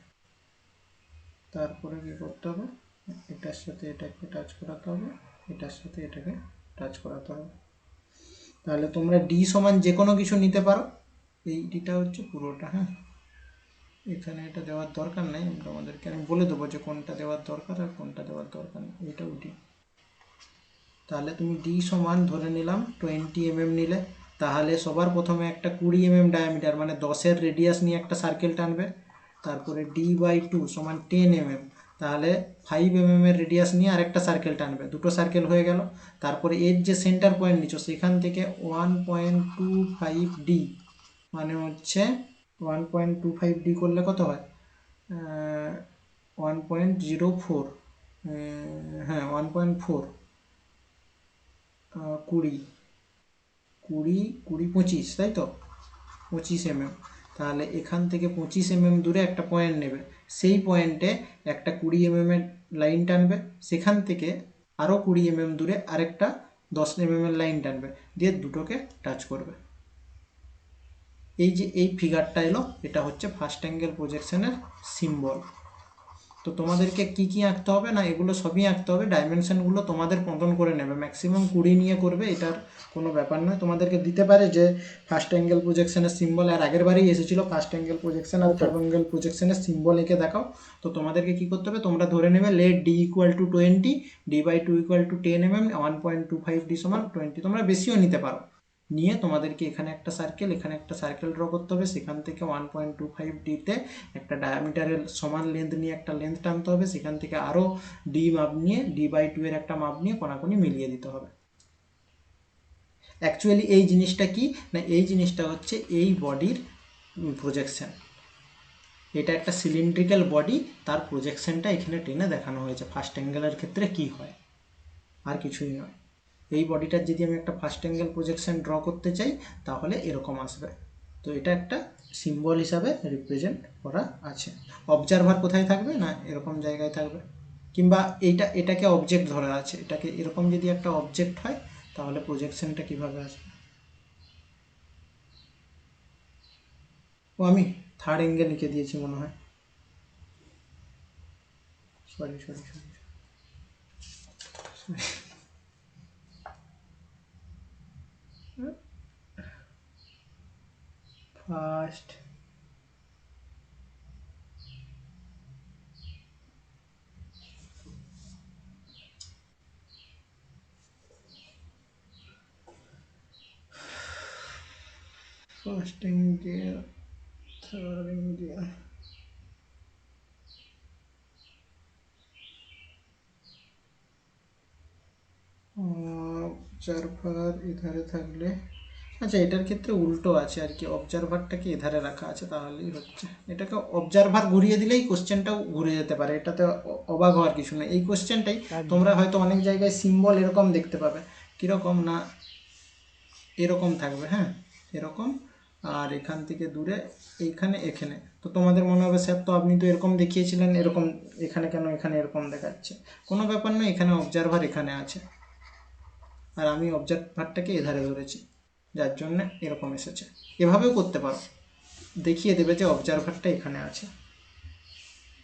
তারপরে কি করতে হবে, এটার সাথে এটাকে টাচ করাতে হবে, এটার সাথে এটাকে টাচ করাতে হবে। তাহলে তোমরা ডি সমান যে কোনো কিছু নিতে পারো। এই ডিটা হচ্ছে পুরোটা, হ্যাঁ এখানে এটা দেওয়ার দরকার নেই, তোমাদেরকে আমি বলে দেবো যে কোনটা দেওয়ার দরকার আর কোনটা দেওয়ার দরকার নেই। এটাও ডি। তাহলে তুমি ডি সমান ধরে নিলাম 20 mm নিলে, তাহলে সবার প্রথমে একটা 20 mm ডায়ামিটার মানে 10-এর রেডিয়াস নিয়ে একটা সার্কেল টানবে। তারপরে d/2 সমান 10 mm, তাহলে 5 mm এর রেডিয়াস নিয়ে আরেকটা সার্কেল টানবে, দুটো সার্কেল হয়ে গেল। তারপরে এর যে সেন্টার পয়েন্ট নিচ্ছ সেখান থেকে 1.25d মানে হচ্ছে 1.25d করলে কত হয়, 1.04, হ্যাঁ 1.4, 20 20 20 25, তাই তো 25 mm। তাহলে এখান থেকে 25 mm দূরে একটা পয়েন্ট নেবে, সেই পয়েন্টে একটা 20 mm এর লাইন টানবে, সেখান থেকে আরও 20 mm দূরে আরেকটা 10 mm এর লাইন টানবে, দিয়ে দুটোকে টাচ করবে। এই যে এই ফিগারটা এলো, এটা হচ্ছে ফার্স্ট অ্যাঙ্গেল প্রজেকশনের সিম্বল। তো তোমাদেরকে কি কি আঁকতে হবে না, এগুলো সবই আঁকতে হবে। ডাইমেনশনগুলো তোমাদের মতন করে নেবে, ম্যাক্সিমাম 20 নিয়ে করবে, এটার কোনো ব্যাপার নয়। তোমাদেরকে দিতে পারে যে ফার্স্ট অ্যাঙ্গেল প্রজেকশনের সিম্বল, আর আগের বারেই এসেছিলো ফার্স্ট অ্যাঙ্গেল প্রজেকশন আর থার্ড অ্যাঙ্গেল প্রজেকশনের সিম্বল এঁকে দেখাও। তো তোমাদেরকে কি করতে হবে, তোমরা ধরে নেবে let D equal to 20, d/2 equal to 10 mm, 1.25d সমান 20। তোমরা বেশিও নিতে পারো, নিয়ে তোমাদেরকে এখানে একটা সার্কেল, এখানে একটা সার্কেল ড্র করতে হবে, সেখান থেকে 1.25d-তে একটা ডায়ামিটারের সমান লেন্থ নিয়ে একটা লেন্থ টানতে হবে, সেখান থেকে আরও ডি মাপ নিয়ে d/2 এর একটা মাপ নিয়ে কোনাকুনি মিলিয়ে দিতে হবে। অ্যাকচুয়ালি এই জিনিসটা কি না, এই জিনিসটা হচ্ছে এই বডির প্রজেকশন। এটা একটা সিলিন্ড্রিক্যাল বডি, তার প্রজেকশনটা এখানে টেনে দেখানো হয়েছে ফার্স্ট অ্যাঙ্গেলের ক্ষেত্রে কি হয়, আর কিছুই নয়। এই বডিটার যদি আমি একটা ফার্স্ট অ্যাঙ্গেল প্রজেকশন ড্র করতে চাই তাহলে এরকম আসবে। তো এটা একটা সিম্বল হিসাবে রিপ্রেজেন্ট করা আছে। অবজারভার কোথায় থাকবে না, এরকম জায়গায় থাকবে, কিংবা এটাকে অবজেক্ট ধরা আছে, এটাকে এরকম যদি একটা অবজেক্ট হয় তাহলে প্রজেকশনটা কিভাবে আসবে। ও আমি থার্ড অ্যাঙ্গেল লিখে দিয়েছি মনে হয়, sorry sorry sorry. First first angle, third angle, observer এধারে থাকলে আচ্ছা, এটার ক্ষেত্রে উল্টো আছে আর কি, অবজারভারটাকে এধারে রাখা আছে তাহলেই হচ্ছে। এটাকে অবজারভার ঘুরিয়ে দিলেই কোশ্চেনটাও ঘুরে যেতে পারে, এটাতে অবাক হওয়ার কিছু নেই। এই কোশ্চেনটাই তোমরা হয়তো অনেক জায়গায় সিম্বল এরকম দেখতে পাবে, কীরকম না এরকম থাকবে, হ্যাঁ এরকম, আর এখান থেকে দূরে এইখানে এখানে, তো তোমাদের মনে হবে স্যার তো আপনি তো এরকম দেখিয়েছিলেন, এরকম এখানে কেন এখানে এরকম দেখাচ্ছে? কোনো ব্যাপার নয়, এখানে অবজারভার এখানে আছে আর আমি অবজারভারটাকে এধারে ধরেছি, যার জন্য এরকম এসেছে। এভাবেও করতে পারো, দেখিয়ে দেবে যে অবজারভারটা এখানে আছে।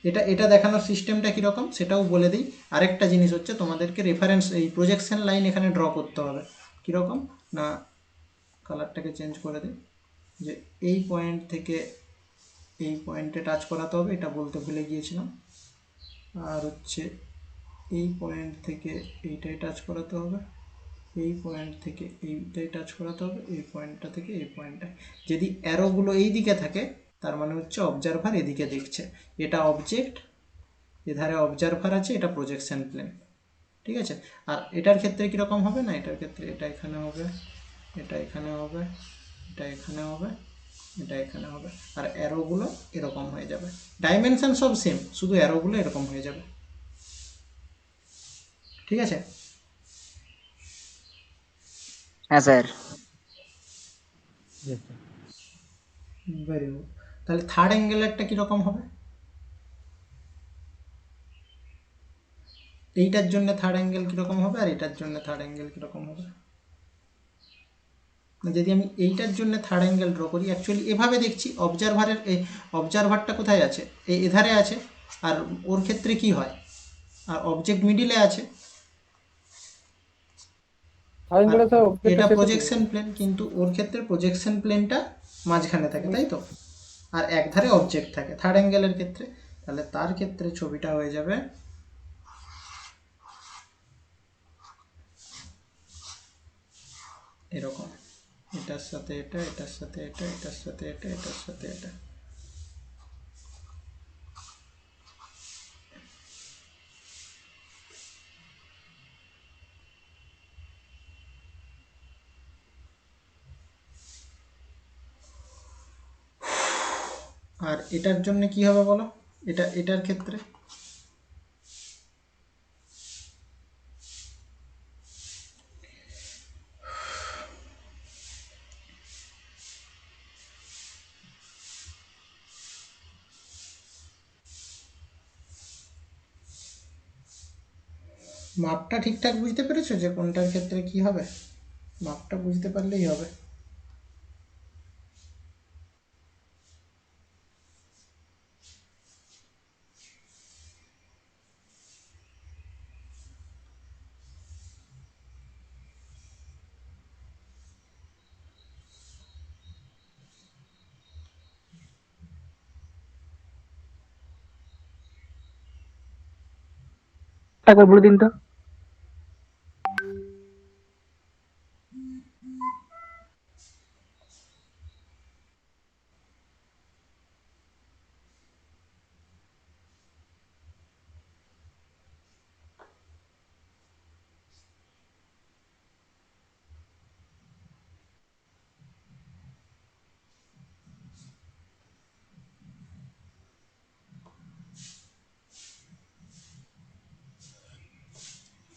এটা এটা দেখানোর সিস্টেমটা কীরকম সেটাও বলে দিই। আরেকটা জিনিস হচ্ছে, তোমাদেরকে রেফারেন্স এই প্রজেকশন লাইন এখানে ড্র করতে হবে। কীরকম না, কালারটাকে চেঞ্জ করে দিই, যে এই পয়েন্ট থেকে এই পয়েন্টে টাচ করাতে হবে, এটা বলতে ভুলে গিয়েছিলাম। আর হচ্ছে এই পয়েন্ট থেকে এইটাই টাচ করাতে হবে, এই পয়েন্ট থেকে এইটাই টাচ করাতে হবে, এই পয়েন্টটা থেকে এই পয়েন্টটায়। যদি অ্যারোগুলো এই দিকে থাকে তার মানে হচ্ছে অবজারভার এদিকে দেখছে। এটা অবজেক্ট, এধারে অবজারভার আছে, এটা প্রজেকশন প্লেন, ঠিক আছে। আর এটার ক্ষেত্রে কীরকম হবে না, এটার ক্ষেত্রে এটা এখানে হবে, এটা এখানে হবে, এটা এখানে হবে, এটা এখানে হবে, আর অ্যারোগুলো এরকম হয়ে যাবে। ডাইমেনশন সব সেম, শুধু অ্যারোগুলো এরকম হয়ে যাবে, ঠিক আছে। হ্যাঁ স্যার। Very good. তাহলে থার্ড অ্যাঙ্গেলেরটা কীরকম হবে? এইটার জন্য থার্ড অ্যাঙ্গেল কীরকম হবে, আর এটার জন্য থার্ড অ্যাঙ্গেল কীরকম হবে? যদি আমি এইটার জন্য থার্ড অ্যাঙ্গেল ড্র করি, অ্যাকচুয়ালি এভাবে দেখছি, অবজারভারের এই অবজারভারটা কোথায় আছে, এই এধারে আছে, আর ওর ক্ষেত্রে কি হয়, আর অবজেক্ট মিডিলে আছে, থার্ড আর অ্যাঙ্গেলে স্যার অবজেক্টের এটা শেষে পড়ে প্রজেকশন প্লেন, কিন্তু ওর ক্ষেত্রে প্রজেকশন প্লেনটা মাঝখানে থাকে, তাই তো, আর একধারে অবজেক্ট থাকে থার্ড অ্যাঙ্গেলের ক্ষেত্রে। তাহলে তার ক্ষেত্রে ছবিটা হয়ে যাবে এরকম, এটার সাথে এটা, এটার সাথে এটা, এটার সাথে এটা, এটার সাথে এটা। আর এটার জন্য কি হবে বলো, এটার ক্ষেত্রে মাপটা ঠিকঠাক বুঝতে পেরেছো যে কোনটার ক্ষেত্রে কি হবে? মাপটা বুঝতে পারলেই হবে। একবার বলে দিন তো।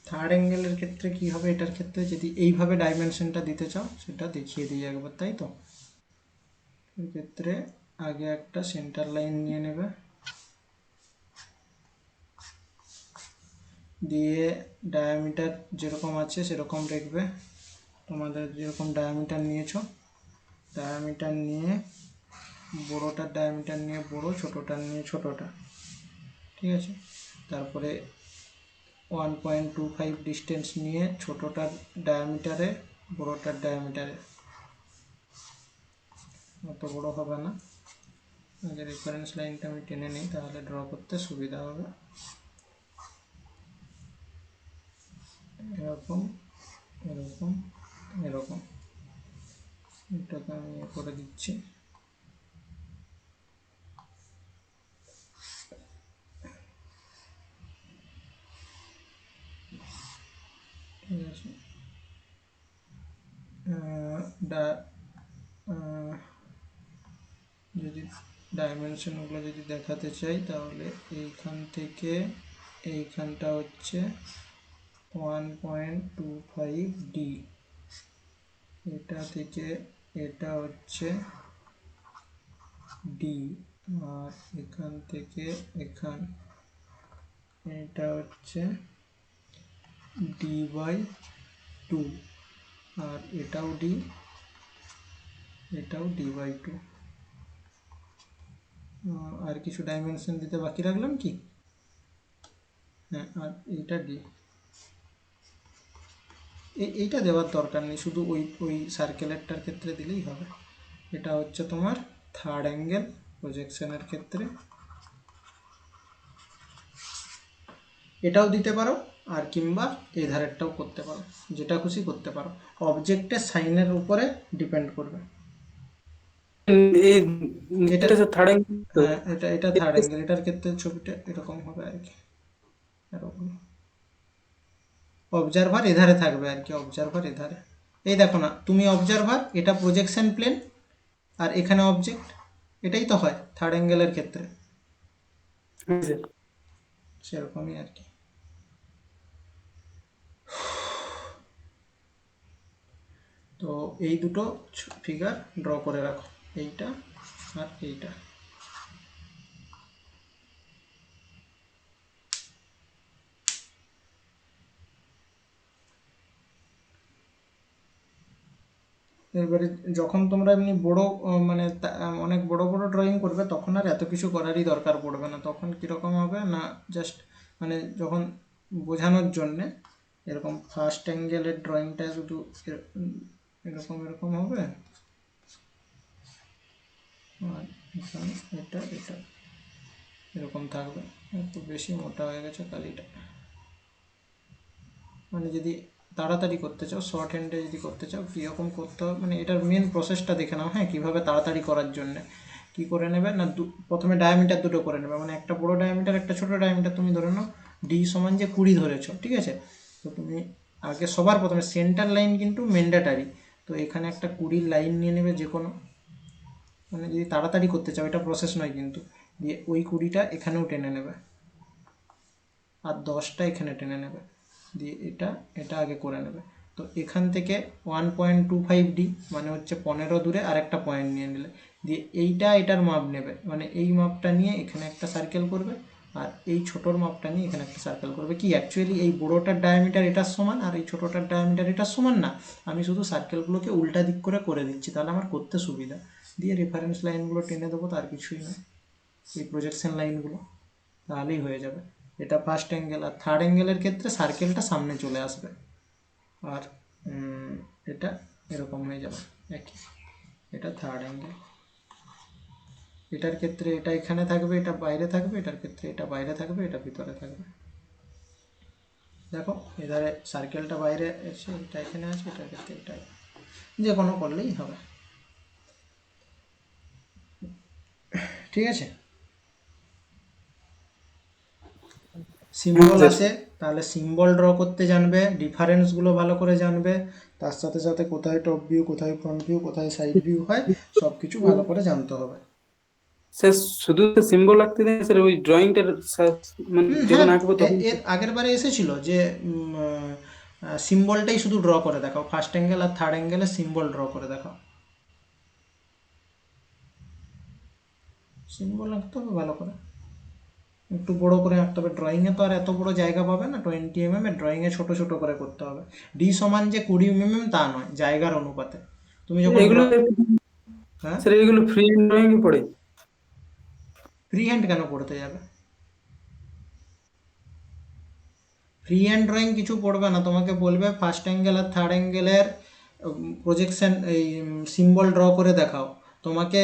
থার্ড অ্যাঙ্গেলের ক্ষেত্রে কি হবে, এটার ক্ষেত্রে যদি এইভাবে ডাইমেনশনটা দিতে চাও সেটা দেখিয়ে দিই একবার, তাই তো। এক্ষেত্রে আগে একটা সেন্টার লাইন নিয়ে নেবে, দিয়ে ডায়ামিটার যেরকম আছে সেরকম রাখবে। তোমাদের যেরকম ডায়ামিটার নিয়েছো, ডায়ামিটার নিয়ে বড়োটার ডায়ামিটার নিয়ে বড়ো, ছোটোটার নিয়ে ছোটোটা, ঠিক আছে। তারপরে 1.25 ডিস্টেন্স নিয়ে ছোটোটার ডায়ামিটারে বড়োটার ডায়ামিটারে, অত বড়ো হবে না, আগে রেফারেন্স লাইনটা আমি টেনে নিই তাহলে ড্র করতে সুবিধা হবে। এরকম এরকম এরকম, এটাকে আমি করে দিচ্ছি, ঠিক আছে। যদি ডাইমেনশনগুলো যদি দেখাতে চাই তাহলে এইখান থেকে এইখানটা হচ্ছে 1.25D, এটা থেকে এটা হচ্ছে ডি, আর এখান থেকে এখান এটা হচ্ছে D/2, আর এটাও ডি, এটাও D/2। আর কিছু ডাইমেনশন দিতে বাকি রাখলাম কি? হ্যাঁ, আর এইটা ডি। এইটা দেওয়ার দরকার নেই, শুধু ওই সার্কেলেরটার ক্ষেত্রে দিলেই হবে। এটা হচ্ছে তোমার থার্ড অ্যাঙ্গেল প্রজেকশনের ক্ষেত্রে, এটাও দিতে পারো আর কিংবা এই ধারেরটাও করতে পারো, যেটা খুশি করতে পারো, অবজেক্টের সাইনের উপরে ডিপেন্ড করবে। এই এটা এটা থার্ড অ্যাঙ্গেল তো হ্যাঁ, এটা থার্ড অ্যাঙ্গেল, এটার ক্ষেত্রে ছবিটা এরকম হবে আর কি, এরকম অবজারভার এধারে থাকবে আর কি, অবজারভার এধারে। এই দেখো না, তুমি অবজারভার, এটা প্রজেকশন প্লেন, আর এখানে অবজেক্ট, এটাই তো হয় থার্ড অ্যাঙ্গেলের ক্ষেত্রে, হ্যাঁ স্যার। সেরকমই আর কি। তো এই দুটো ফিগার ড্র করে রাখো, এইটা আর এইটা। এবারে যখন তোমরা এমনি বড় মানে অনেক বড় বড় ড্রয়িং করবে, তখন আর এত কিছু করারই দরকার পড়বে না। তখন কীরকম হবে না, জাস্ট মানে যখন বোঝানোর জন্যে এরকম ফার্স্ট অ্যাঙ্গেলের ড্রয়িংটা শুধু এরকম এরকম হবে, আর এখানে এটা এটা এরকম থাকবে। একটু বেশি মোটা হয়ে গেছে কালিটা, মানে যদি তাড়াতাড়ি করতে চাও, শর্ট হ্যান্ডে যদি করতে চাও, কীরকম করতে হবে মানে এটার মেন প্রসেসটা দেখে নাও। হ্যাঁ, কীভাবে তাড়াতাড়ি করার জন্যে কী করে নেবে না, প্রথমে ডায়ামিটার দুটো করে নেবে, মানে একটা বড় ডায়ামিটার একটা ছোট ডায়ামিটার। তুমি ধরে নাও ডি সমান যে 20 ধরেছো, ঠিক আছে? তো তুমি আগে সবার প্রথমে সেন্টার লাইন কিন্তু ম্যান্ডেটারি, তো এখানে একটা 20 লাইন নিয়ে নেবে যে কোনো, মানে যদি তাড়াতাড়ি করতে চাও, এটা প্রসেস নয় কিন্তু। দিয়ে ওই 20টা এখানেও টেনে নেবে, আর 10টা এখানে টেনে নেবে, দিয়ে এটা এটা আগে করে নেবে। তো এখান থেকে 1.25D মানে হচ্ছে 15 দূরে আর একটা পয়েন্ট নিয়ে নিলে, দিয়ে এইটা এটার মাপ নেবে, মানে এই মাপটা নিয়ে এখানে একটা সার্কেল করবে, আর এই ছোটোর মাপটা নিয়ে এখানে একটা সার্কেল করবে। কি অ্যাকচুয়ালি এই বড়োটার ডায়ামিটার এটার সমান আর এই ছোটোটার ডায়ামিটার এটার সমান না, আমি শুধু সার্কেলগুলোকে উল্টা দিক করে দিচ্ছি, তাহলে আমার করতে সুবিধা। দিয়ে রেফারেন্স লাইনগুলো টেনে দেবো, তার কিছুই না, এই প্রজেকশন লাইনগুলো, তাহলেই হয়ে যাবে। এটা ফার্স্ট অ্যাঙ্গেল। আর থার্ড অ্যাঙ্গেলের ক্ষেত্রে সার্কেলটা সামনে চলে আসবে, আর এটা এরকম হয়ে যাবে একই। এটা থার্ড অ্যাঙ্গেল। এটার ক্ষেত্রে এটা এখানে থাকবে, এটা বাইরে থাকবে, এটার ক্ষেত্রে এটা বাইরে থাকবে, এটা ভিতরে থাকবে। দেখো এধারে সার্কেলটা বাইরে এসে এটা এখানে আছে, এটার ক্ষেত্রে এটা, যে কোনো করলেই হবে, ঠিক আছে? সিম্বল আছে, তাহলে সিম্বল ড্র করতে জানবে, ডিফারেন্সগুলো ভালো করে জানবে, তার সাথে সাথে কোথায় টপ ভিউ, কোথায় ফ্রন্ট ভিউ, কোথায় সাইড ভিউ হয়, সব কিছু ভালো করে জানতে হবে। স্যার শুধু সিম্বল আঁকতে দেন স্যার, ওই ড্রয়িংটার মানে যখন হ্যাঁ, আঁকবো তখন এর আগের বারে এসেছিল যে সিম্বলটাই শুধু ড্র করে দেখাও, ফার্স্ট অ্যাঙ্গেল আর থার্ড অ্যাঙ্গেলে সিম্বল ড্র করে দেখাও। সিম্বল আঁকতে হবে ভালো করে, একটু বড় করে আঁকতে হবে। ড্রয়িংয়ে তো আর এত বড় জায়গা পাবে না 20 mm এর, ড্রয়িংয়ে ছোট ছোট করে করতে হবে। ডি সমান যে 20 mm তা নয়, জায়গার অনুপাতে। তুমি যখন এগুলো হ্যাঁ, স্যার এগুলো ফ্রি ড্রয়িং এ পড়ে। ফ্রি হ্যান্ড কেন পড়তে যাবে? ফ্রি হ্যান্ড ড্রয়িং কিছু পড়বে না, তোমাকে বলবে ফার্স্ট অ্যাঙ্গেল আর থার্ড অ্যাঙ্গেলের প্রজেকশন এই সিম্বল ড্র করে দেখাও। তোমাকে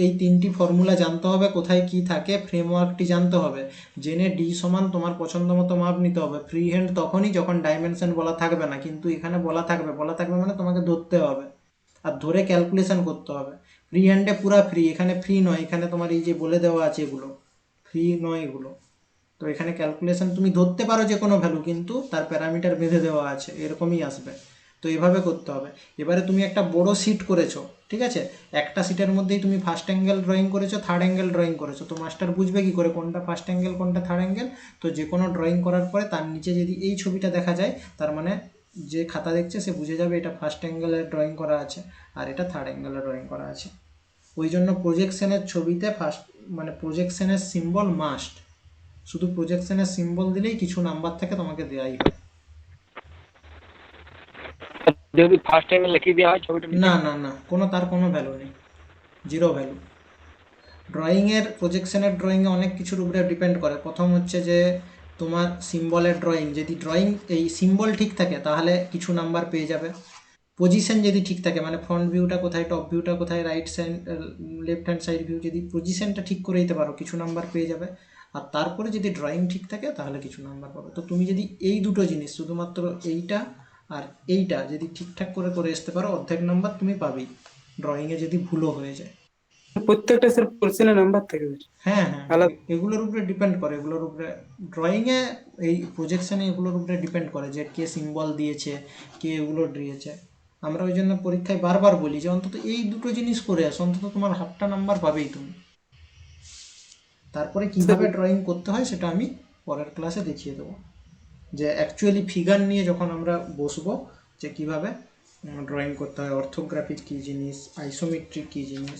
এই 3টি ফর্মুলা জানতে হবে, কোথায় কি থাকে, ফ্রেমওয়ার্কটি জানতে হবে, জেনে ডি সমান তোমার পছন্দ মতো মাপ নিতে হবে। ফ্রি হ্যান্ড তখনই যখন ডাইমেনশন বলা থাকবে না, কিন্তু এখানে বলা থাকবে, মানে তোমাকে ধরতে হবে আর ধরে ক্যালকুলেশন করতে হবে। ফ্রি হ্যান্ডে পুরা ফ্রি, এখানে ফ্রি নয়, এখানে তোমার এই যে বলে দেওয়া আছে এগুলো ফ্রি নয় এগুলো। তো এখানে ক্যালকুলেশন তুমি ধরতে পারো যে কোনো ভ্যালু, কিন্তু তার প্যারামিটার বেঁধে দেওয়া আছে, এরকমই আসবে। তো এভাবে করতে হবে। এবারে তুমি একটা বড় শিট করেছো, ঠিক আছে, একটা শিটের মধ্যেই তুমি ফার্স্ট অ্যাঙ্গেল ড্রয়িং করেছো, থার্ড অ্যাঙ্গেল ড্রয়িং করেছো, তো মাস্টার বুঝবে কি করে কোনটা ফার্স্ট অ্যাঙ্গেল কোনটা থার্ড অ্যাঙ্গেল? তো যে কোনো ড্রয়িং করার পরে তার নিচে যদি এই ছবিটা দেখা যায়, তার মানে যে খাতা দেখছে সে বুঝে যাবে এটা ফার্স্ট অ্যাঙ্গেলের ড্রয়িং করা আছে আর এটা থার্ড অ্যাঙ্গেলের ড্রয়িং করা আছে। ওই জন্য প্রজেকশনের ছবিতে ফার্স্ট মানে প্রজেকশনের সিম্বল মাস্ট, শুধু প্রজেকশনের সিম্বল দিলেই কিছু নাম্বার থেকে তোমাকে দেওয়াই হয়। যদি ফার্স্ট অ্যাঙ্গেল লিখে দেওয়া হয় ছবিটা নিচে? না না না, তার কোনো ভ্যালু নেই, জিরো ভ্যালু। ড্রয়িংয়ের প্রজেকশনের ড্রয়িংয়ে অনেক কিছুর উপরে ডিপেন্ড করে। প্রথম হচ্ছে যে তোমার সিম্বলের ড্রয়িং, যদি ড্রয়িং এই সিম্বল ঠিক থাকে তাহলে কিছু নাম্বার পেয়ে যাবে। পজিশন যদি ঠিক থাকে, মানে ফ্রন্ট ভিউটা কোথায়, টপ ভিউটা কোথায়, right side left hand side view, যদি পজিশনটা ঠিক করে দিতে পারো কিছু নাম্বার পেয়ে যাবে। আর তারপরে যদি ড্রয়িং ঠিক থাকে তাহলে কিছু নাম্বার পাবে। তো তুমি যদি এই দুটো জিনিস শুধুমাত্র এইটা আর এইটা যদি ঠিকঠাক করে করে আসতে পারো, অর্ধেক নাম্বার তুমি পাবেই, ড্রয়িংয়ে যদি ভুলও হয়ে যায়। প্রত্যেকটা স্যার পোর্শনের নাম্বার থাকে স্যার হ্যাঁ হ্যাঁ, আলাদা। এগুলোর উপরে ডিপেন্ড করে, এগুলোর উপরে ড্রয়িংয়ে এই প্রজেকশনে এগুলোর উপরে ডিপেন্ড করে যে কে সিম্বল দিয়েছে, কে এগুলো দিয়েছে। আমরা ওই জন্য পরীক্ষায় বারবার বলি যে অন্তত এই দুটো জিনিস করে আসো, অন্তত তোমার হাফটা নাম্বার পাবেই তুমি। তারপরে কিভাবে ড্রয়িং করতে হয় সেটা আমি পরের ক্লাসে দেখিয়ে দেবো, যে অ্যাকচুয়ালি ফিগার নিয়ে যখন আমরা বসবো যে কিভাবে ড্রয়িং করতে হয়, অর্থোগ্রাফিক কী জিনিস, আইসোমেট্রিক কী জিনিস,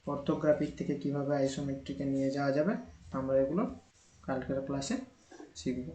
অর্থোগ্রাফিক থেকে কিভাবে আইসোমেট্রিকে নিয়ে যাওয়া যাবে, আমরা এগুলো কালকের ক্লাসে শিখব।